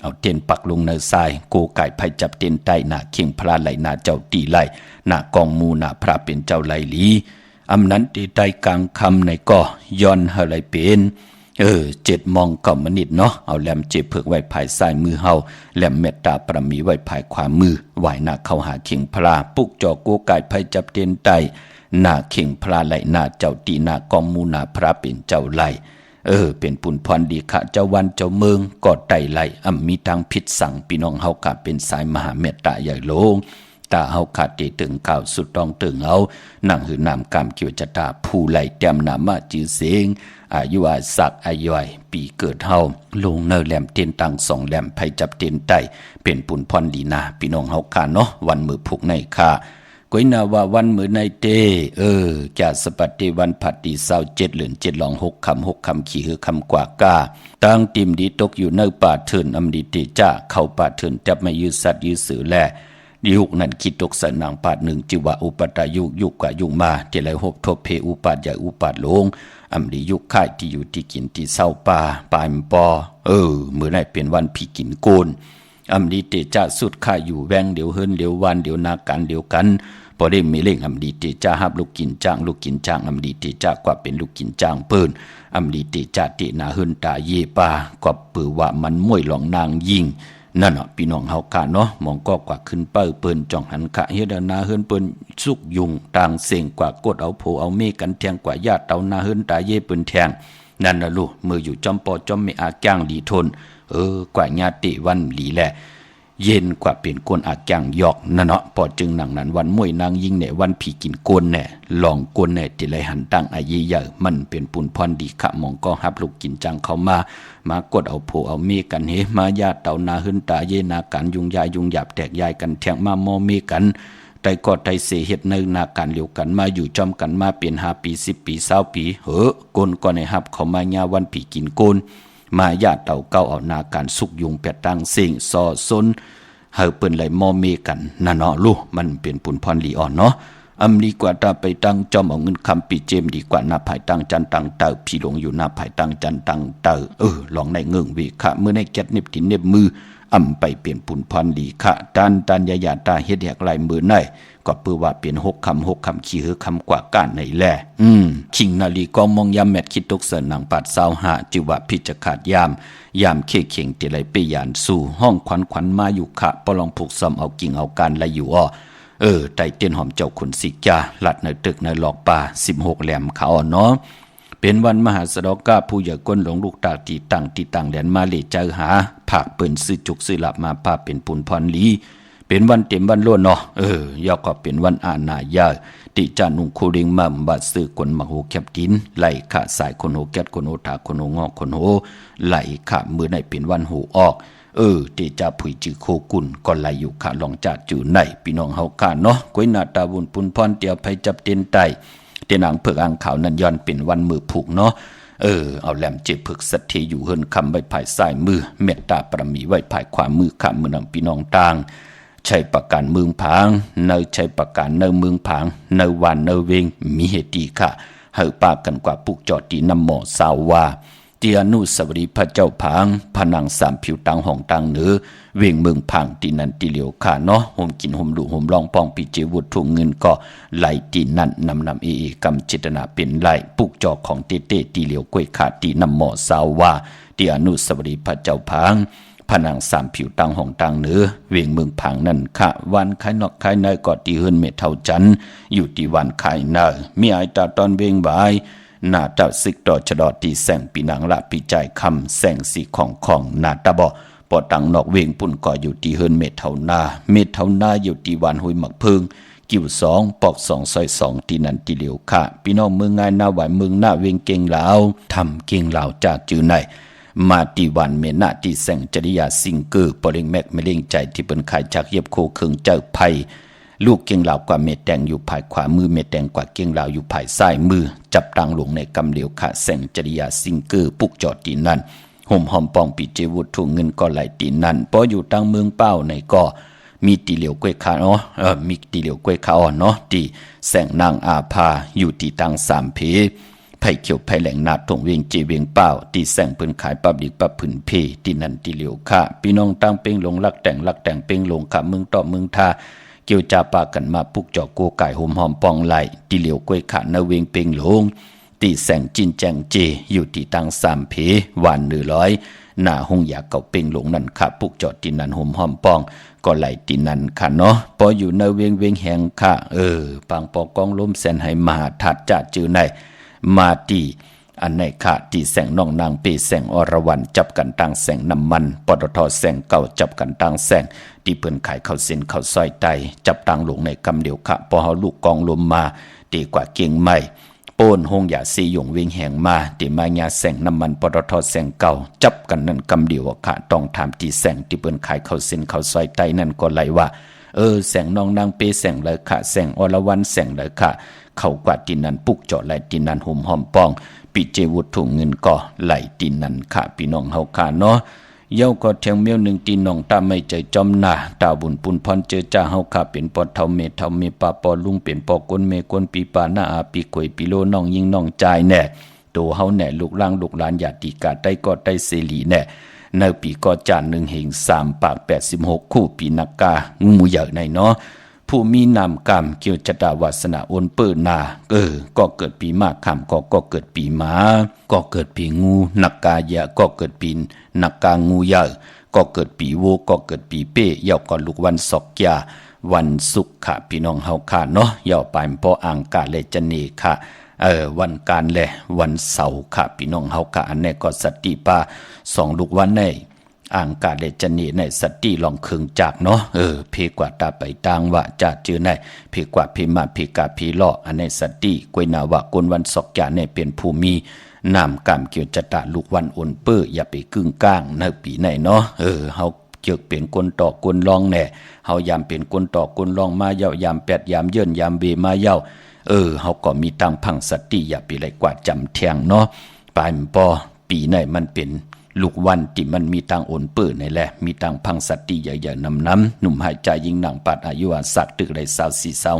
เอาเตียนปักลงเนทรายโกไก่ไผจับเตียนไตหน้าเข่งพระไหลหน้าเจ้าตีไหลหน้ากองมูหน้าพระเป็นเจ้าไหลหลีอำนั้นตีไตกลางคำในก็ย้อนเฮาไหลเป็น7 มองเก่ามนิดเนาะเอาแหลมเจเผือกไว้ภายซ้ายมือเฮาแหลมเมตตาประมีไว้ภายขวามือไหวหน้าเข้าหาเข่งพระปุกจอโกไก่ไผจับเตียนไตหน้าเข่งพระไหลหน้าเจ้าตีหน้ากองมูหน้าพระเป็นเจ้าไหล เป็นปุ่นพรดีค่ะเจ้าวันเจ้าเมืองก็ไต่ไล่มีทางผิดสั่งพี่น้องเฮากะเป็นสายมหาเมตตาใหญ่โลงตาเฮาขาดตีตึงข่าวสุดต้องตึงเอานั่งหือนามกรรมเกี่ยวจะตาผู้ไหลเต็มนามาจือเสียงอายุอาศักอายุปีเกิดเฮาลงเนอแหลมเตียนตัง2แหลมไผจับเตียนไตเป็นปุ่นพรดีนาพี่น้องเฮาค่ะเนาะวันมือผูกในค่ะก้อยนาว่าวันมือในเตจะสปัตติวันผัดดี27เดือน7ลอง6คำขี่คือคำกว่ากาตั้งติมดีตกอยู่เนอป่าเถินอำดีเตจ้าเข้าป่าเถินจับไม่ยืดสัตว์ยืดสือแลยุคนั้นคิดตกสนางปาดหนึ่งจิวะอุปตายุกกว่ายุกมาเจริญหบทบเพอุปาดใหญ่อุปาดลงอำดียุคค่ายที่อยู่ที่กินที่เศร้าป่าปายมปอเมื่อไหร่เป็นวันพี่กินโกนอำดีเตจ้าสุดค่ายอยู่แวงเดี๋ยวเฮินเดี๋ยววันเดี๋ยวนาการเดี๋ยวกันพอได้มีเล่งอำดีเตจ้าฮับลูกกินจ้างอำดีเตจ้ากว่าเป็นลูกกินจ้างเปิ้นอำดีเตจ้าเตนาเฮินตาเยปากว่าปือว่ามันม่วยหลองนางยิงนั่นเนาะพี่น้องเฮาค่ะเนาะมองก็กว่าขึ้นเปิ้นจ่องหันขะเฮ็ดนาเฮินเปิ้นสุกยุงต่างเสียงกว่ากดเอาโผเอาเมกันแทงกว่าญาติเตานาเฮินตาเย่เปิ้นแทงนั่นน่ะลูกมืออยู่จอมปอจอมเมอาจ้างดีทนกว่าญาติวันหลีแหละเย็นกว่าเป็นคนอาจ้างยอกนั่นเนาะพอจึงหนังนั้นวันมวยนางยิงเนี่ยวันผีกินโกนเนี่ยลองโกนเนี่ยติไหลหันตั้งอายีใหญ่มันเป็นปุ่นพรดีขะมองก็ฮับลูกกินจังเข้ามากดเอาโผเอาเมกันเฮมาญาติเตานาหึนตาเยนาการยุงยายยุงหยาบแตกยายกันแทงมามอเมกันไตก็ไตเสเฮ็ดในนาการเหลียวกันมาอยู่จอมกันมาเป็น5 ปี10 ปี20 ปีโกนก็ในฮับเขามาญาวันผีกินโกนมาญาติเตาเก้าเอานาการสุกยุงแปดตังเสิงซอซนเฮาเปิ้นไหลมอเมกันนั่นเนาะลูกมันเป็นปุ่นพรลีอ่อนเนาะดีกว่าตาไปตั้งจอมเอาเงินคำปีเจมดีกว่าหน้าภายตั้งจันตังเตอพี่หลงอยู่หน้าภายตั้งจันตังเตอลองในเงื่งวิค่ะเมื่อในแก๊สเน็บตินเน็บมือไปเปลี่ยนปุ่นพรลีค่ะตันยาตาเฮ็ดแหกลายมือในก็เปื้อว่าเปลี่ยน6 คำขี้หือคำกว่าก้านในแลคิงนาลีกองมองยามแมทคิดตกเสนหนังปัด25จิวะพิจขาดยามเข่งติไหลไปยานสู่ห้องขวัญมาอยู่ค่ะปลองผูกซ้ำเอากิ่งเอาการละอยู่ไต่เตียนหอมเจ้าขุนสิกาลัดในตึกในหลอกป่า16แหลมเขาเนาะเป็นวันมหาสดกาผู้ใหญ่ก้นหลงลูกตาตีตั้งแดนมาเลเจอหาผากเปิ้นซื้อจุกซื้อหลับมาพาเป็นปุ่นพรลีเป็นวันเต็มวันล้วนเนาะยอก็เป็นวันอาณายาติจานุงคูริงมัมบัดซื้อคนมาโหแคบกินไหลขาสายคนโหแก๊ดคนโหตาคนโหงอกคนโหไหลขามือในเป็นวันหูออกติจาผุยจือโคกุนก็ไหลอยู่ขาลองจัดจือในพี่น้องเฮาค่ะเนาะก้อยนาตาบุญปุ่นพรเตียวไผจับเต็นไตเตียนางเผือกอ่างขาวนั้นย้อนเป็นวันมือผูกเนาะเอาแหลมเจ็บผึกสัตย์อยู่เฮินคำไว้ภายซ้ายมือเมตตาประมีไว้ภายขวามือข้ามมือนำพี่น้องต่างใช้ประการเมืองผางเนใช้ประการเนเมืองผางเนวันเนเวงมีเหตุดีค่ะเฮาปากันกว่าปุกจอดตีน้ำหมอสาวว่าเตียนุสวรีพระเจ้าผางผนัง3ผิวตังห้องตังเหนือเวงเมืองผางตีนันตีเหลียวค่ะเนาะห่มกินห่มดูห่มรองปองปีเจวุฒถุงเงินก็ไหลตีนันนำกำจิตนาเป็นไหลปุกจอของเต้ตีเหลียวกล้วยขาตีน้ำหมอสาวว่าเตียนุสวรีพระเจ้าผางผนัง3ผิวตังห้องตังเหนือเวียงเมืองผางนั่นค่ะวันคายนอกคายในก็ตีเฮินเมเท่าจันอยู่ที่วันคายเนมีไอตาตอนเวงบายนาตาสิกต่อชดอตีแสงปีนังละปีใจคำแสงสีของนาตาบ่ปอตังนอกเวงปุ่นก็อยู่ที่เฮินเมเท่านาอยู่ที่วันหุยหมักเพิงกิ่ว2ปอก2ซอย2ที่นันที่เหลียวค่ะพี่น้องเมืองง่ายหน้าไหวเมืองหน้าเวงเก่งลาวทำเก่งลาวจากจือในมาตีวันเมนาตีแสงจริยาสิงเกอร์ปริงแมกเมลิงใจที่เป็นขายจากเย็บโคเคืองเจ้าไพลูกเก่งเหล่ากว่าเมแดงอยู่ภายขวามือเมแดงกว่าเก่งเหล่าอยู่ภายซ้ายมือจับตังหลงในกำเหลียวขาแสงจริยาสิงเกอร์ปุกจอดตีนั่นห่มหอมปองปีเจวุฒถุงเงินก็ไหลตีนั่นพออยู่ตั้งเมืองเป้าในก็มีตีเหลียวกล้วยขาเนาะมีตีเหลียวกล้วยขาอ่อนเนาะตีแสงนางอาภาอยู่ที่ตั้ง3เพไผ่เขียวไผ่แหลงนาดถงเวียงเจเวียงเป้าตีแสงเปิ้นขายปับดิกปับผืนเพตีนันตีเหลียวค่ะพี่น้องตั้งเป้งลงลักแต่งเป้งลงค่ะเมืองต่อเมืองทาเกี่ยวจาปากันมาปุกจอกโกไก่หอมหอมปองไหลตีเหลียวกล้วยขาเนเวียงเป้งลงตีแสงจินแจงเจอยู่ที่ตั้ง3เพหวาน100หน้าห้องยาเก่าเป้งลงนั่นค่ะปุกจอดตีนันหอมหอมปองก็ไหลตีนันค่ะเนาะพออยู่ในเวียงแหงค่ะปังปอกองล้มแสนให้มหาทัดจะจือในมาตี อันในค่ะที่แสงน้องนางเปแสงอรวรรณจับกันตั้งแสงน้ำมันปตทแสงเก่าจับกันตั้งแสงที่เพิ่นขายข้าวเส้นข้าวซอยไตจับตั้งลงในกำเดียวค่ะพอเฮาลูกกองลมมาดีกว่าเก่งใหม่โป้นหงยาซีหยงเวียงแหงมาที่มายาแสงน้ำมันปตทแสงเก่าจับกันนั่นกำเดียวค่ะต้องถามที่แสงที่เพิ่นขายข้าวเส้นข้าวซอยไตนั่นก็ไหลว่าแสงน้องนางเปแสงเลยค่ะแสงอรวรรณแสงเลยค่ะเข้ากว่าที่นั้นปุกเจาะไหลที่นั้นหุ่มหอมปองปีเจวุฒถุงเงินก็ไหลที่นั้นค่ะพี่น้องเฮาค่ะเนาะเย้าก็เทียงเมียวหนึ่งตีน้องตาไม่ใจจอมหน้าตาบุญปุนพรเจอจ้าเฮาค่ะเป็นปอเท่าเมปาปอลุงเป็นปอกนเมกนปีปาหน้าอาปีข่อยปีโลน้องยิงน้องใจแน่ตัวเฮาแน่ลูกล่างลูกหลานญาติกาได้ก็ได้เสรีแน่ในปีก็จาน1เหง3ปาก86คู่ปีนักกางูใหญ่ในเนาะผู้มีนามกรรมเกี่ยวจตาวาสนาโอนเปิดนาก็เกิดปีมากคำก็เกิดปีม้าก็เกิดปีงูนักกายะก็เกิดปีนักกางูใหญ่ก็เกิดปีโวก็เกิดปีเป้เย่าก็ลูกวันศอกยาวันศุกร์ค่ะพี่น้องเฮาค่ะเนาะเย่าไปพออ่างกาเลจเนค่ะวันการแลวันเสาร์ค่ะพี่น้องเฮาค่ะอันนี้ก็สติปา2ลูกวันในอ่างกาเลจนีในสติลองเคืองจากเนาะเพกว่าตาไปต่างว่าจะเจอในเพกว่าเพมาเพกาเพล่ออันในสติกวยนาวะกวนวันศอกยาในเป็นภูมินามกรรมเกี่ยวจตาลูกวันอ่อนเปื้ออย่าไปกึ่งก้างในปีไหนเนาะเฮาเกี่ยวเป็นกลต่อกลรองแน่เฮายามเป็นกลต่อกลรองมาเย้ายามแปดยามเยินยามเบมาเย้าเฮาก็มีตังพังสติอย่าไปไหลกว่าจำแทงเนาะปลายปอปีไหนมันเป็นลูกวันที่มันมีตังโอนเปิดในแหละมีตังพังสติใหญ่ๆน้ำหนุ่มหายใจยิงหนังปัดอายุอาศักตึกไร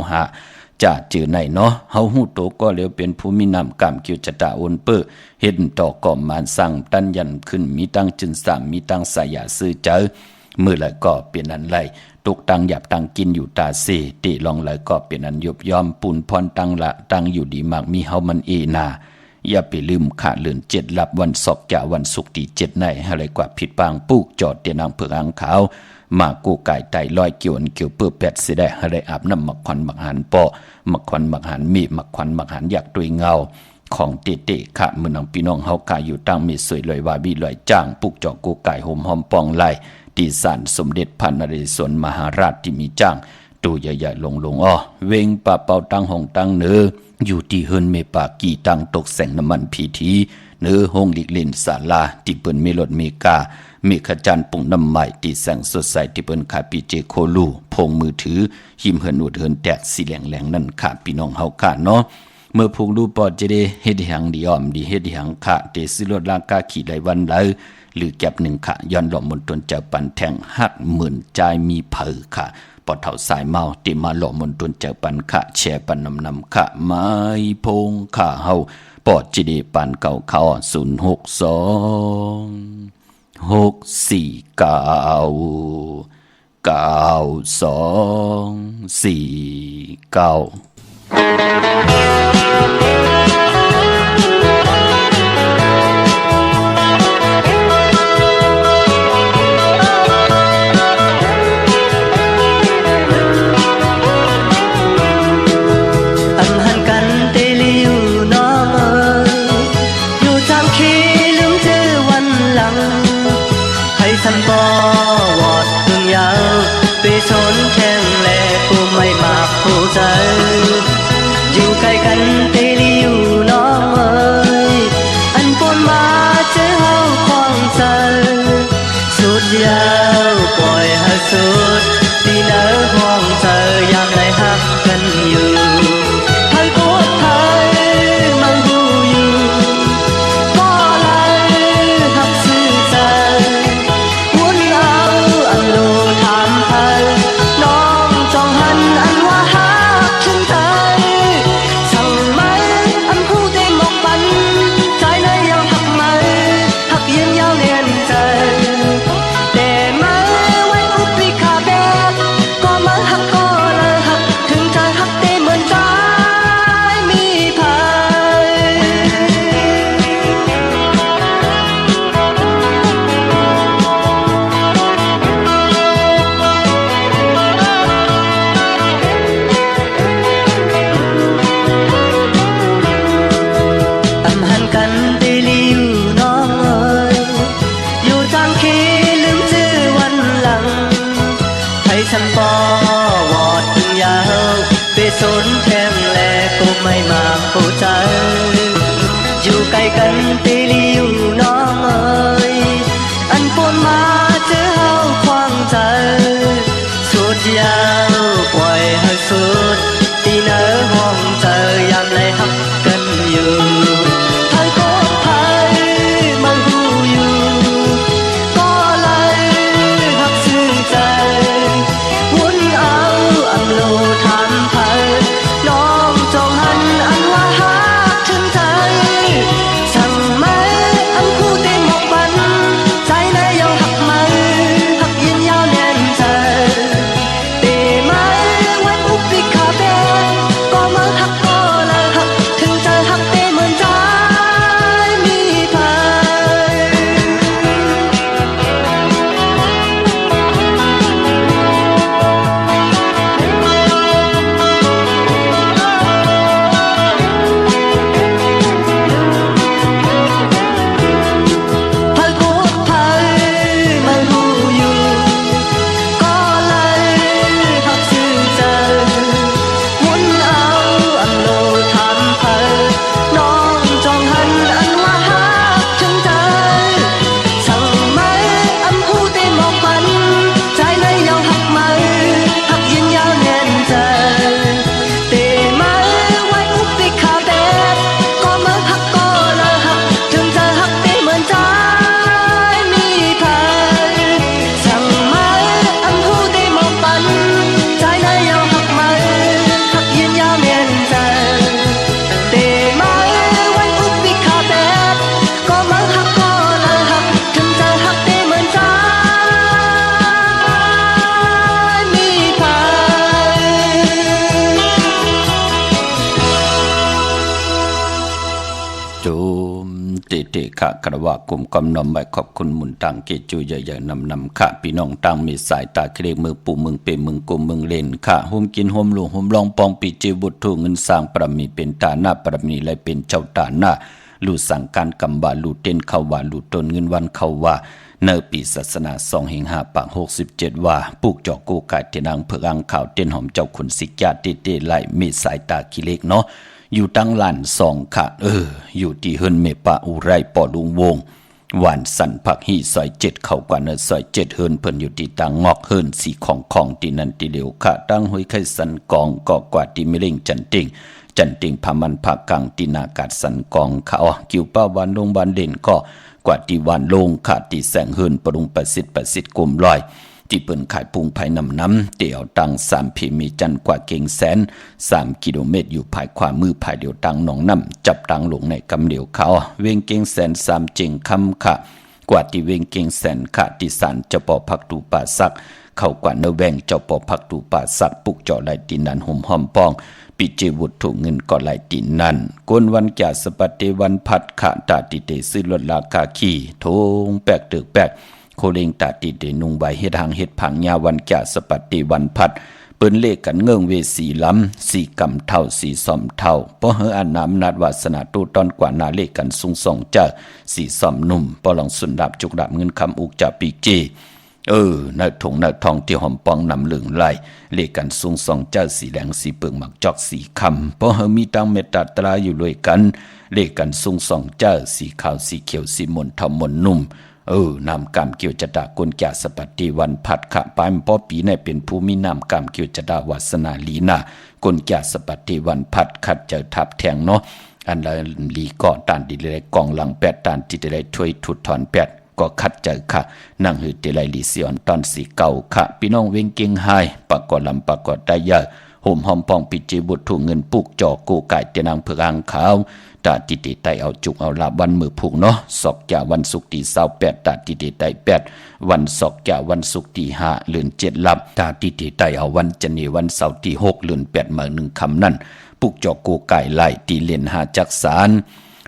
24-25จะเจอในเนาะเฮาฮู้โตก็แล้วเป็นภูมินามกรรมเกี่ยวจตาโอนเปิดเฮ็ดต่อก่อมานสั่งตันยันขึ้นมีตังจึนสามมีตังสายาซื้อเจอมื้อละก็เป็นอันไรตกตังหยับตังกินอยู่ตาเสติลองเลยก็เป็นอันยบยอมปูนพรตังละตังอยู่ดีมากมีเฮามันนาอย่าไปลืมขาดเลือน7ลับวันศอกจะวันศุกร์ที่7ในอะไรกว่าผิดปางปุกจอดเตียนางเผือกอ่างขาวมากูไก่ไตลอยเกี่ยวเปื้อแปดสิได้อะไรอาบน้ำมักควันมักหันปอมักควันมักหันมีมักควันมักหันอยากตุยเงาของเตะค่ะมือน้องพี่น้องเฮากายอยู่ตั้งมีสวยลอยวาบีลอยจ้างปุกจอกูไก่ห่มหอมปองไหลตีสานสมเด็จพระนเรศวรมหาราชที่มีจ้างตัวใหญ่ๆลงอ้อเวงปะเป่าตั้งห้องตั้งเนื้ออยู่ที่เฮินเมปากีตั้งตกแสงน้ำมันพีทีเนื้อห้องหลีกเล่นศาลาที่เปิ้นเมลดเมกาเมฆจันทร์ปุ่งน้ำใหม่ที่แสงสดใสที่เปิ้นขายปีเจโคลูพงมือถือหิมเฮินอุดเฮินแตกสีแหลงนั่นค่ะพี่น้องเฮาค่ะเนาะเมื่อพูกลูปอจะได้เฮ็ดหังดีอ้อมดีเฮ็ดหังค่ะเตสิรถลากาขี่ได้วันไหลหรือแก็บหนึ่งค่ะย้อนหล่อมนตนเจ้าปันแทง50,000ใจมีเผอค่ะปอเท่าสายเมาติมาหล่อมนตนเจ้าปันค่ะแช่ปันนำค่ะไม้พงค่ะเฮาปอจิดีปันเก่าเขาท่านก็วอดถึงยาวไปชนแข่งแลผู้ไม่มากผู้ใจอยู่ใกล้กันเตลีอยู่น้องเอ๋ยอันปนมาเจอเฮาคล้องใจสุดยาวปล่อยให้สุดที่เนื้อห้องเธออยากได้ฮักกันอยู่ให้ปวดไทยมันดูอยู่ก็เลยหักซื่อใจเ ไกลกันตีลีอยู่น้องเอ๋ยอันปนมาเจอเฮาควางใจสุดยาวปล่อยให้สุดที่เนอห้องเจอยามไรหักกันอยู่ทางก็ไทยมันหูอยู่ก็เลยหักซึ้งใจวุ่นเอาอำโลทำไทยน้องจงหันอันว่าหักถึงใจสั่งไหมอันคู่เต็มหมกบันใจนายยาวหักไหมหักยินยาวแน่นใจเตไหมไว้อุปปิคาเบก็มาหักก็เลยหักถึงใจหักเตเหมือนใจมีภัยโคตรภัยมันหูอยู่ก็เลยหักซึ้งใจวุ่นเอาอำโลทำภัยน้องจองหันอันว่าหักถึงใจสั่งไหมอันหูเต็มหมอกมันใจในยาวหักไหมหักยินยาวแน่นใจเตไหมไว้อุปปิคาเบก็มาหักก็เลยหักถึงใจหักเตเหมือนใจมีภัยสั่งไหมอันหูเต็มหมอกมันใจในยาวหักไหมหักยินยาวแน่นใจเตไหมไว้อุปปิคาเบก็มาหักก็เลยหักถึงใจหักเตเหมือนใจมีภัย จูมติติขะกระว่ากุมกำนอมไว้ขอบคุณหมุนตังเกจูใหญ่ๆนำขะพี่น้องตังมีสายตาเครียกมือปู่มึงเป็นมึงกุมมึงเล่นขะหุมกินหุมหลวงหุมลองปองปีจีบุตรถูเงินสร้างประมีเป็นตาหน้าประมีและเป็นเจ้าตาหน้าลู่สั่งการกำบาลู่เต้นเข้าว่าลู่ตนเงินวันเข้าว่าเนอปีศาสนา2 5 ปาก67ว่าปลูกจอกกูกายเตนังเพื่ออังข่าวเต้นหอมเจ้าขุนสิกยาเตไล่มีสายตาขี้เล็กเนาะอยู่ตั้งลาน2ค่ะอยู่ที่เฮิรนเมปะอุไรปอลุงวงหวานสันผักหีซอย7เข้ากว่าเนอซอย7เฮิรนเพิ่นอยู่ที่ตังงอกเฮิรนสีของที่นั่นที่เดียวค่ะตั้งห้วยไข่สันกองก็กว่าที่ไม่เล่งจันติงพามันผักกังที่นากาศสันกองค่ะกิวป้าวันลงบานเด่นก็กว่าที่วันลงค่ะที่แสงเฮิรนปรุงประสิทธิ์กลุ่มลอยที่เปิ้นขายพุงภายน้ำเตี่ยวตัง3พีมีจันกว่าเก่งแสน3 กิโลเมตรอยู่ภายขวามือภายเดียวตังหนองน้ำจับตังลงในกำเดียวเขาเวงเก่งแสน3เจิงคำค่ะกว่าที่เวงเก่งแสนค่ะที่สารเจ้าปอพักตูป่าสักเข้ากว่าเนแวงเจ้าปอพักตูป่าสักปุกเจาะไหลตีนันห่มหอมปองปิเจวุฒถูกเงินก็ไหลตีนันกวนวันแก่สปัตเตวันพัดขะตาติเตซื้อลดราคาขี่ทงแปกตึกแปกโคเลงตาติเดนุงใบเฮ็ดหางเฮ็ดผังยาวันแก่สปัตติวันพัดเปิ้นเลขกันเงื่งเวสีล้ำสีกำเท่าสีซ่อมเท่าเพราะเฮออันน้ำนัดวาสนาตู้ตอนกว่านาเลขกันสูงส่องเจ้าสีซ่อมนุ่มปอลองสุนดับจุกดับเงินคำอุกจ่าปีจีนักถงนักทองที่หอมปองนำเหลืองไหลเลขกันสูงส่องเจ้าสีแดงสีเปิงหมักจอกสีคำเพราะเฮอมีตังเมตตาตราอยู่ด้วยกันเลขกันสูงส่องเจ้าสีขาวสีเขียวสีมนทอมมนนุ่มนำกรรมเกี่ยวจะดากลแก่สปัตติวันพัดขะปายป้อปีในเป็นผู้มีนำกรรมเกี่ยวจะดาวาสนาลีนากลแก่สปัตติวันพัดขัดเจอทับแทงเนาะอันละลีก่อตานดิเลยกองหลัง8ตานที่ได้ถ้วยถุดถอน8ก็ขัดเจอค่ะนั่งหือเตไลลีเสียนตอนสีเก่าค่ะพี่น้องเวงเก่งไฮปากกอลำปากกอได้ยาห่มหอมปองปิจิบุตรถูกเงินปุกจอกูไก่เตนังเพื่ออังขาวตาติติไตเอาจุกเอาลาวันมือผูกเนาะศอกจ่าวันศุกร์ที่28ตาติติไต8วันศอกจ่าวันศุกร์ที่5เดือน7ลับตาติติไตเอาวันจันทร์วันเสาร์ที่6เดือน8มา1คำนั่นปุกจอกูไก่ไล่ตีเล่น5จักสาร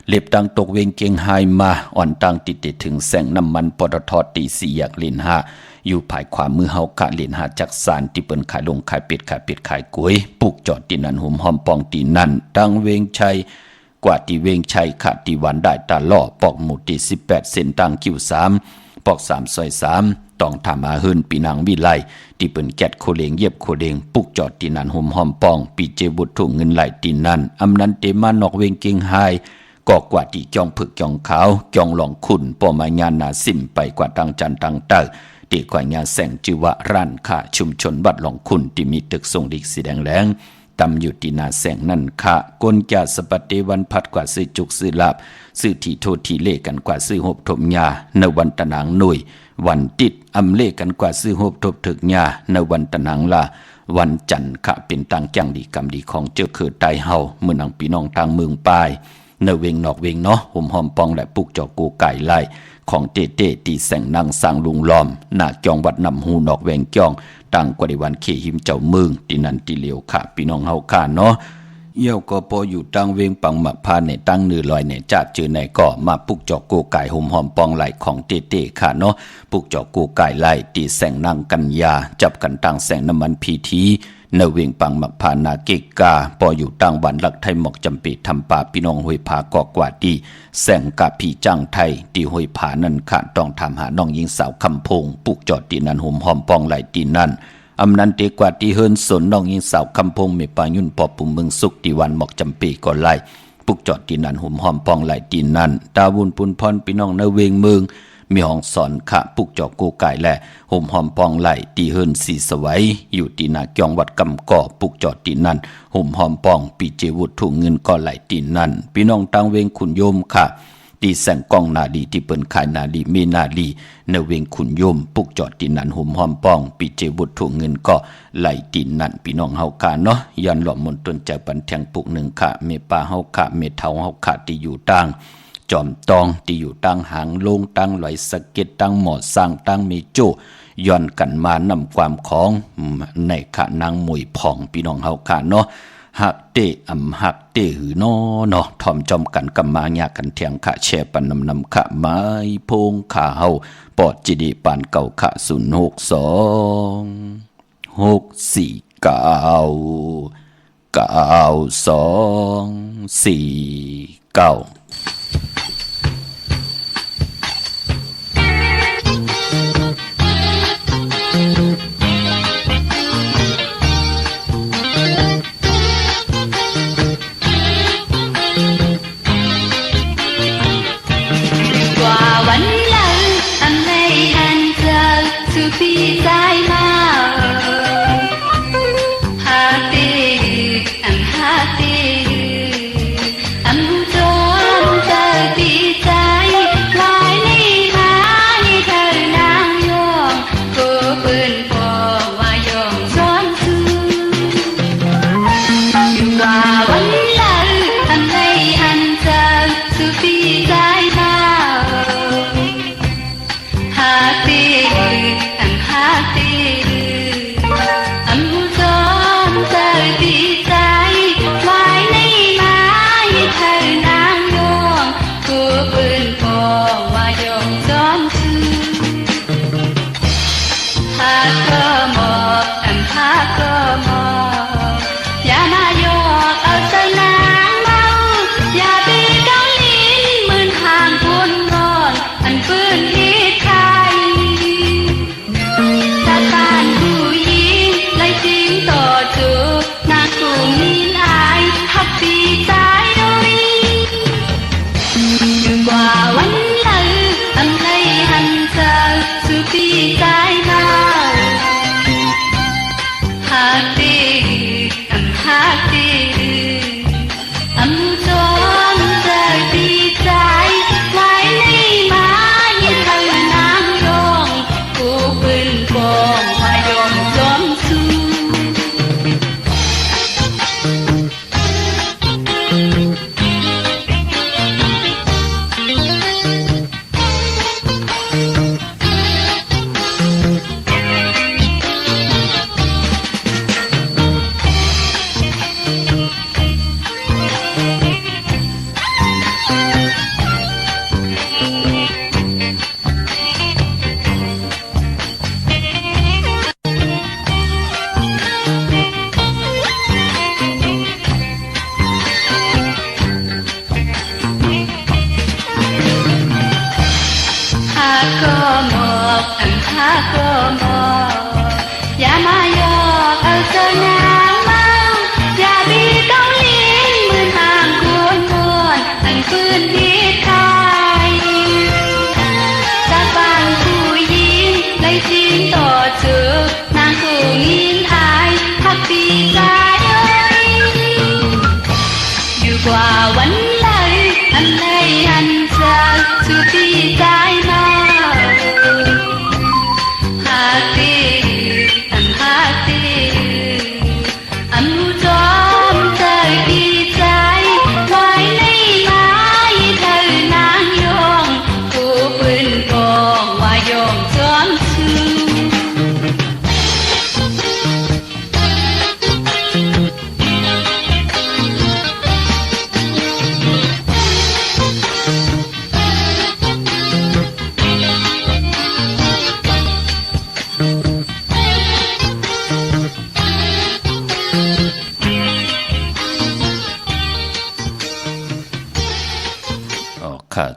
เล็บตังตกเวงเกียงไฮมาอ่อนตังติดถึงแสงน้ำมันปตทตี4อยากเล่น5อยู่ภายขวามือเฮากะเล่น5จักสารที่เปิ้นขายลงขายเป็ดขายกล้วยปุกจอดตีนั้นหุ่มหอมปองตีนั่นตังเวงชัยกว่าที่เวงชัยขาดที่วันได้ตาล่อปอกหมุดที่18เส้นตังคิว3ปอก3ซอย3ต้องทำมาหืนปีนางวิไลที่เปิ้นแกดโคเลงเย็บโคเลงปุกจอดตีนั้นหุ่มหอมปองปีเจบุตรถูกเงินไหลตีนั่นอำนันเตมานอกเวงเก่งไฮ ก็กว่าที่จองผึกจองขาวจองหลองขุนปอมายานาซิมไปกว่าตังจันตังเตอตีกว่างานแสงจิวะร้านค้าชุมชนวัดหลองขุนที่มีตึกทรงดิกสีแดงแหลงตำอยู่ที่นาแสงนั่นค่ะกนจาสปฏิวันพัดกว่าซื้อจุกซื้อลาบซื้อที่โทษที่เล่กันกว่าซื้อหบถมยาในวันตะนางหน่วยวันติดอำเล่กันกว่าซื้อหบทบถึกยาในวันตะนางลาวันจันทร์ค่ะเป็นตังจังดีกรรมดีของเจ้าคือไตเฮาเมื่อนังพี่น้องทางเมืองปลายเนเวงนอกเวงเนาะห่มหอมปองและปุกจอกูไก่ไล่ของเต้ตีแสงนางสร้างลุงล้อมหน้าจองวัดนำหูนอกเวงจองตั้งกว่าในวันเขหิมเจ้าเมืองที่นั่นที่เหลียวค่ะพี่น้องเฮาค่ะเนาะเยี่ยวก็พออยู่ตั้งเวงปังหมักพาในตั้งเนื้อลอยในจัดเจอในก็มาปุกจอกูไก่ห่มหอมปองไหลของเต้ค่ะเนาะปุกจอกูไก่ไล่ตีแสงนางกัญญาจับกันตั้งแสงน้ำมันพีทีเนเวงปังมักพานาเกกาปออยู่ตั้งวันหลักไทยหมอกจำปีทำป่าพี่น้องห้วยผากอกว่าดีแสงกะพี่จ้างไทยตีห้วยผานั่นค่ะต้องทำหาน้องยิงสาวคำพงปุกจอดตีนั้นห่มหอมปองไหลตีนั่นอำนันเตกว่าตีเฮิรนสนน้องยิงสาวคำพงมีปายุ่นปอปุ่มเมืองสุกตีวันหมอกจำปีก็ไล่ปุกจอดตีนั้นห่มหอมปองไหลตีนั่นตาวุนปุนพรพี่น้องเนเวงเมืองมีห้องสอนขะปุกจอกกูไก่และห่มหอมปองไหลตีเฮิรนสีสวัยอยู่ตีนาจองวัดกำก่อปุกจอดตีนั่นห่มหอมปองปีเจวุฒถุงเงินก็ไหลตีนั่นพี่น้องตังเวงขุนโยมค่ะตีแสงกองนาดีที่เปิ้นขายนาดีมีนาดีเนเวงขุนโยมปุกจอดตีนั่นห่มหอมปองปีเจวุฒถุงเงินก็ไหลตีนั่นพี่น้องเฮาค่ะเนาะยันหล่อมนต้นใจปันแทงปุกหนึ่งค่ะเมป่าเฮาค่ะเมเทาเฮาค่ะที่อยู่ตั้งจอมตองที่อยู่ตั้งหางลงตั้งไหลสะเก็ดตั้งหมอสร้างตั้งมีโจย้อนกันมานำความของในขะนางมวยผ่องพี่น้องเฮาค่ะเนาะหักเตหักเตหือเนาะทอมจอมกันกำมายากันเถียงขะแช่ปันนำขะไม้พงขาเฮาปอดจิดีปานเก่าขะ062649649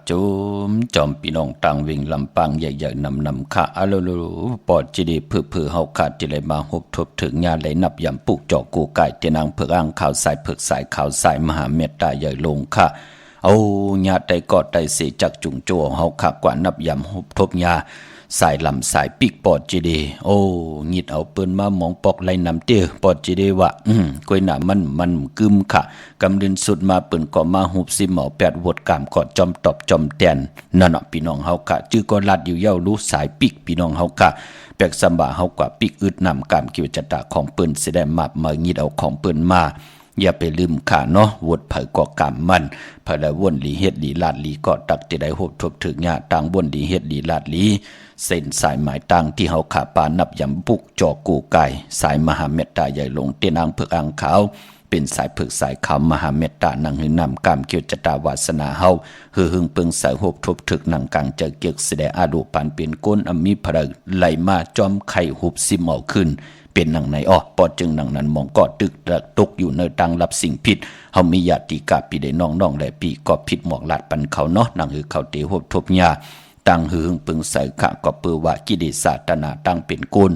จุมจอมพี่น้องต่างวิ่งลำปางใหญ่ๆนำค่ะอะโลโลปอดจิดีเพื่อเฮาขาดจิเลยมาหบทบถึงงานไหลนับยำปุกจอกกูไก่เตนางเพื่ออ้างข่าวสายเผือกสายข่าวสายมหาเมตตาใหญ่ลงค่ะเอาญาติใดก็ได้เสจักจุงโจเฮาคักกว่านับยำหบทบญาสายลำสายปีกปอดจีดีโอ้งิดเอาปืนมามองปอกไล่นำเตี้ยปอดจีดีว่ากวยหน้ามันกึมค่ะกำดินสุดมาปืนก็มาหุบซิหมอแปดวดกามก็จอมตอบจอมแตนนั่นน่ะพี่น้องเฮาค่ะจื้อก็ลัดอยู่เย้ารู้สายปีกพี่น้องเฮาค่ะแปกสำบาเฮากว่าปีกอึดนำกามกิวจตาของปืนสิได้มางิดเอาของปืนมาอย่าไปลืมค่ะเนาะวดไผก่อกรรมมันไผละวนลีเฮ็ดลีลาดลีก็ตักจะได้หบทบถึงญาต่างวนลีเฮ็ดลีลาดลีเส้นสายหมายต่างที่เฮาขาปานับยำปุกจอกูไก่สายมหาเมตตาใหญ่ลงเตียนางเผือกอ่างขาวเป็นสายเผือกสายขาวมหาเมตตานังหือนำกามเกี่ยวจตาวาสนาเฮาหือหึงเปิงสายหบทบถึกนังกลางเจอเกียกแสดงอาดูปานเป็นก้นอมีพระไหลมาจอมไข่หุบซิมเอาขึ้นเป็นหนังในปอดจึงหนังนั้นมองก็ตึกตกอยู่ในตังรับสิ่งผิดเฮามีญาติกาปีได้น้องๆและปีก็ผิดหมอกลาดปันเขาเนาะนังหือเขาเตหบทบญาตังหือปึงใส่ขะก็เปือว่ากิเลสาตนาตั้งเป็นกุล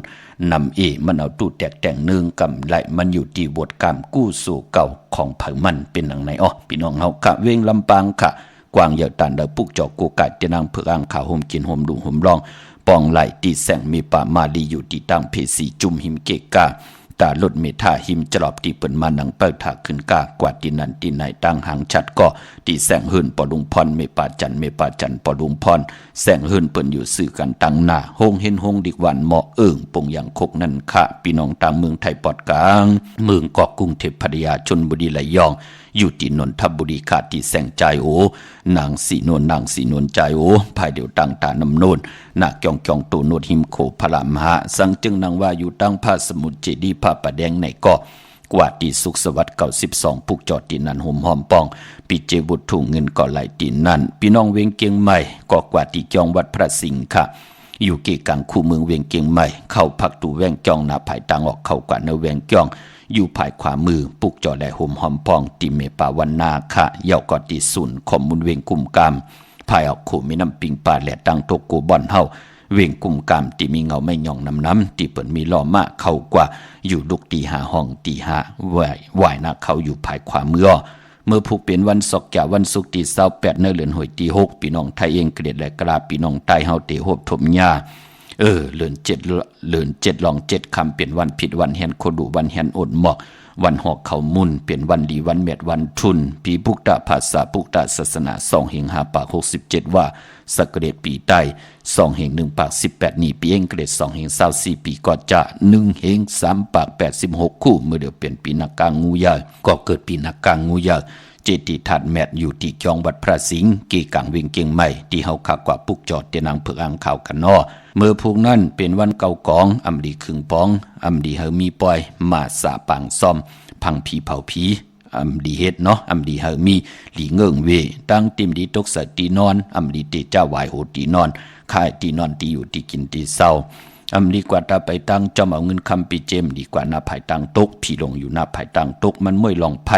นำมันเอาตู้แตกแต่งนึงกำไรมันอยู่ที่บทกรรมกู้สู่เก่าของเผามันเป็นหนังในพี่น้องเฮากะเวงลำปางค่ะกวางเหยาตันเดาปุกจอกกูกะจะนางเผือกอ่างขาวห่มกินห่มดุห่มรองปองไหลตีแสงมีป่ามาลีอยู่ที่ตั้งเพสีจุ่มหิมเกกาตาลดเมธาหิมจลอบตีเปินมาหนังเปิดถาขึ้นกากว่าตีนันตีไหนตั้งหางชัดก็ตีแสงหื่นปอดุงพรเมป่าจันปอดุงพรแสงหื่นเปินอยู่สื่อกันตั้งหน้าหงเห็นหงดิกวันเหมาะปงอย่างคกนั่นค่ะพี่น้องต่างเมืองไทยปอดกลางเมืองเกาะกรุงเทพพัทยาชลบุรีไหลยองอยู่ที่นนทบุรีขาดที่แสงใจนางสีนวลใจภายเดียวตั้งตานำโนนนาจองตูโนดหิมโขพระมหาสังจึงนางว่าอยู่ตั้งพระสมุทรเจดีย์พระประแดงในเกาะกว่าตีสุขสวัสดิ์92ปุกจอดตีนันห่มหอมปองปีเจบุตรถุงเงินก่อไหลตีนั่นพี่น้องเวียงเกียงใหม่ก็กว่าตีจองวัดพระสิงห์ค่ะอยู่เกกังคู่เมืองเวียงเกียงใหม่เข้าพักตูแวงจองนาภายตังออกเข้ากว่าเนเวียงจองอยู่ภายขวามือปุกจอแลห่มหอมปองติเมปาวันนาค่ะเยาวกอตีศูนย์ขอมมุนเวียงกุมกามภายออกขู่มีน้ำปิงปลาแหลตั้งตกกูบอนเฮาเวียงกุมกามที่มีเงาไม่ย่องน้ำที่เปิ่นมีล้อมาเข้ากว่าอยู่ลูกตีหาห้องตีหาไหวนาเขาอยู่ภายขวามือเมื่อผูกเป็นวันศกแก่วันศุกร์ที่28เดือนหอยที่6พี่น้องไทยเองเกลียดและกราพี่น้องใต้เฮาเตหบถมญาเดือน7ลอง7คำเป็นวันผิดวันแหนโคดุวันแหนอดหมอกวันหอกเขามุนเป็นวันดีวันเม็ดวันทุนปีพุกตะภาษาพุกตะศาสนา2 5 ปาก 67ว่าสักเกตปีใต้2 1 ปาก 18นี่ปีเองเกรด2 24ปีก็จะ1 3 ปาก 86คู่เมื่อเดือนเป็นปีนักกางงูยาก็เกิดปีนักกางงูยาเจติทัดแมทอยู่ที่จองวัดพระสิงห์เกกังเวียงเกียงใหม่ที่เฮาคักกว่าปุกจอดเตนางเผือกอ่างขาวกันเมื่อพวกนั้นเป็นวันเก่ากองอำดีครึ่งปองอำดีเฮามีปล่อยมาสาปังซ่อมพังผีเผาผีอำดีเฮ็ดอำดีเฮามีหลีเงิงเวตั้งติมดีตกสตีนอนอำดีเตจ้าหวายโหตีนอนคายตีนอนตีอยู่ที่กินตีเศร้าอำดีกว่าตาไปตั้งจอมเอาเงินคำปีเจมดีกว่าหน้าภายตั้งตกพี่ลงอยู่หน้าภายตั้งตกมันม่วยลองไผ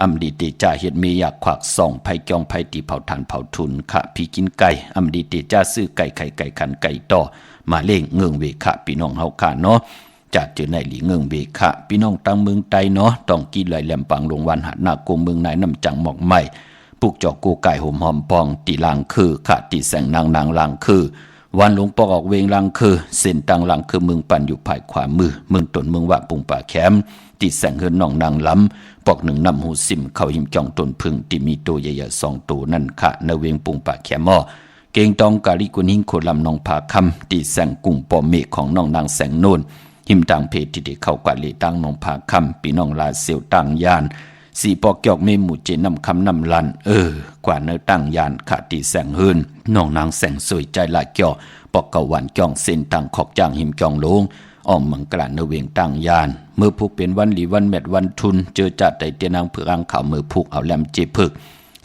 อำดีเตจ้าเฮ็ดเมียอยากขวักส่องไผจองไผตีเผาทานเผาทุนค่ะพี่กินไก่อำดีเตจ้าซื้อไก่ไข่ไก่ขันไก่ต่อมาเล่งเงิงเวค่ะพี่น้องเฮาค่ะจัดเจอในหลีเงิงเวค่ะพี่น้องตั้งเมืองไตต้องกินไหลแหลมปังลงวันหัดหน้ากงเมืองไหนน้ำจังหมอกใหม่ปุกจอกกูไก่ห่มหอมปองตีลางคือค่ะตีแสงนางลางคือวันหลวงปอกออกเวงลางคือเส้นตังลางคือเมืองปันอยู่ภายขวามือเมืองตนเมืองว่าปุงป่าแคมตีแสงเฮือนน้องนางล้ำปอกหนึ่งนำหูซิมเขาหิมจ้องตนพึ่งที่มีตัวใหญ่ๆ2 ตัวนั่นค่ะในเวงปุงป่าแคมเกงตองกาลิกุนหิงโคลำนองผาคำตีแสงกุ้งปอเมฆของน้องนางแสงโนนหิมต่างเพศที่ได้เข้ากว่าเลตั้งนองผาคำปีน้องลาเซียวต่างยานสีปอกยอกเมหมู่เจนำคำนำลันกว่าเนื้อตั้งยานขาตีแสงเฮือนน้องนางแสงสวยใจละเกี่ยวปอกเกาหวันจ้องเส้นต่างขอกจางหิมจ้องลงอ้อมมังกรานเวงตั้งยานเมื่อผูกเป็นวันหลีวันแมดวันทุนเจอจัดไตเตียนางเผือกอ่างขาวเมื่อผูกเอาแหลมเจพึก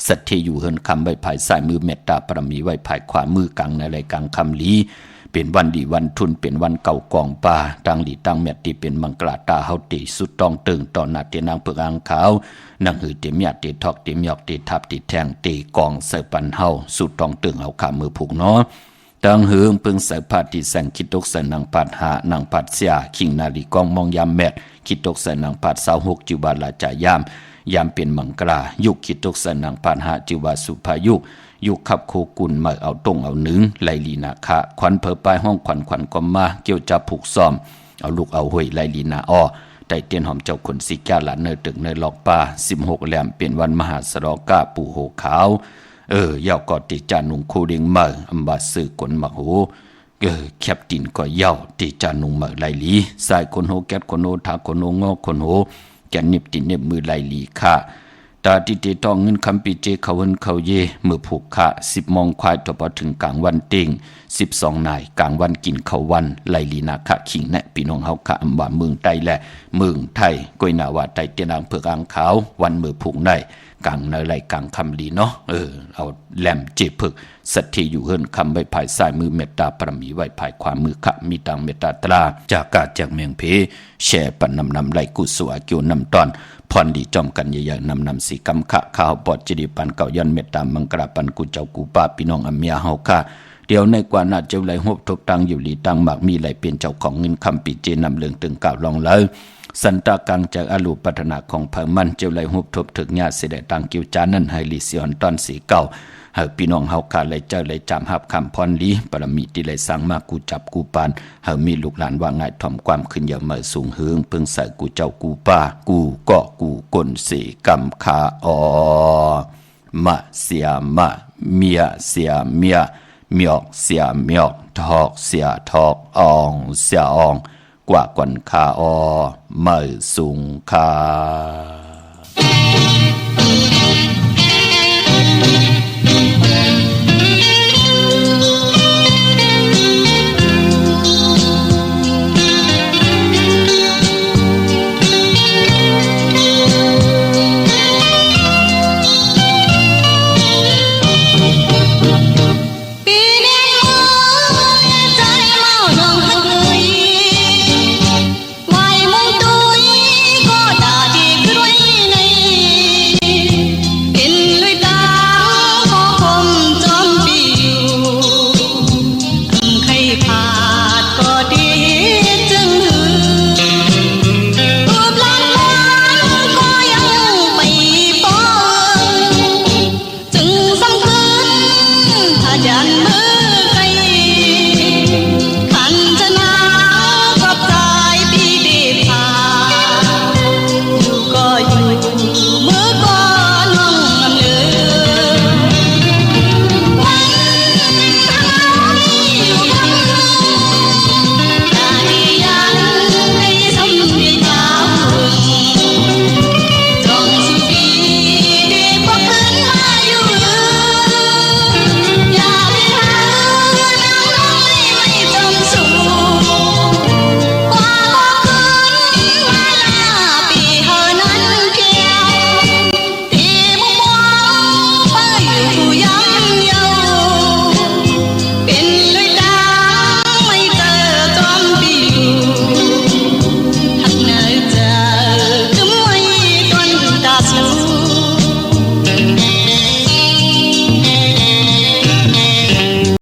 สัตย์ที่อยู่เฮินคำใบภายสายมือเมตตาปรมีไว้ภายขวามือกลางในไรกลางคำลี เป็นวันดีวันทุนเป็นวันเก่ากองป่าตั้งหลีตั้งแมตติเป็นมังกลาตาเฮาตีสุดต้องตึงต่อหน้าเตนางเพิกอังขาวนังหือเตมียเตทอกเตมียอกเตทับเตแทงเตกองเสปันเฮาสุดต้องตึงเอาขามือผูกเนาะตังหืงปึงใส่ผ้าที่แสงคิดตกใส่นางปัดหานางปัดเสียขิงนาลีกองมองยามแมดคิดตกใส่นางปัด26จิวบาลาจายามเป็นมังกลายุคคิดตกใส่นางปัดหาจิวบาสุภายุคขับโคกุลมาเอาตรงเอาหนึ่งไลลีนาคะควันเผอปลายห้องควันก็มาเกี่ยวจับผูกซ้อมเอาลูกเอาห้วยไลลีนาอ้อไต่เตียนหอมเจ้าขนสิกาหลานเนยตึกเนยหลอกป่า16แหลมเป็นวันมหาสรอกาปู่โหขาวยาวกอติจานุงโคเดิงมาอัมบาสือกนมักโหแคปตินก็ยาวติจานุงมาไลลีสายคนโหแกดคนโหทาคนโหงอคนโหแกนนิบตินเนบมือไลลีค่ะตาติเตตองเงินคำปีเจเขาเวินเขาเยมือผูกขะ10 โมงควายต่อพอถึงกลางวันเต็ง12 นายกลางวันกินเขาวันไลลีนาคะขิงแนะพี่น้องเฮาคะอำว่าเมืองไทยและเมืองไทยกวยนาว่าไตเตียนางเผือกอ่างขาววันมือผูกได้กลางในไหลกลางคำลีเนาะเอาแหลมเจผึกสัตย์อยู่เฮิรนคำไว้ภายซ้ายมือเมตตาปรมีไว้ภายขวามือขะมีตังเมตตาตราจากกาจากเมียงเพแช่ปันนำไหลกุศลเกี่ยวนำตอนพรดีจอมกันใหญ่ๆนำสีกำขะข้าวปอดจดีปันเก่ายันเมตตามังกราปันกุเจ้ากูป้าพี่น้องอเมียเฮาค่ะเดี๋ยวในกว่าน่าจะไหลหบทบตังอยู่หลีตังหมากมีไหลเป็นเจ้าของเงินคำปีเจนำเลืองตึงกล่าวลองเลยสันตากังจากอรูปัฒนาของเผ่ามันเจ้าไหลหุบทบถึงญาเสด็จตังกิวจานั้นให้ลิเซียนตอนสีเก่าหากพี่น้องเฮาขาไหลเจ้าไหลจำหับคำพรลีปรมีที่ไหลสร้างมากูจับกูปานหากมีลูกหลานว่าง่ายถ่อมความขึ้นอย่ามาสูงเฮืองเพิ่งใส่กูเจ้ากูป้ากูก็กูกลสีกำขาอมาเสียมาเมียเสียเมียเมียกเสียเมียกทอกเสียทอกอองเสียอองกว่ากวนคาอเมื่อสูงคา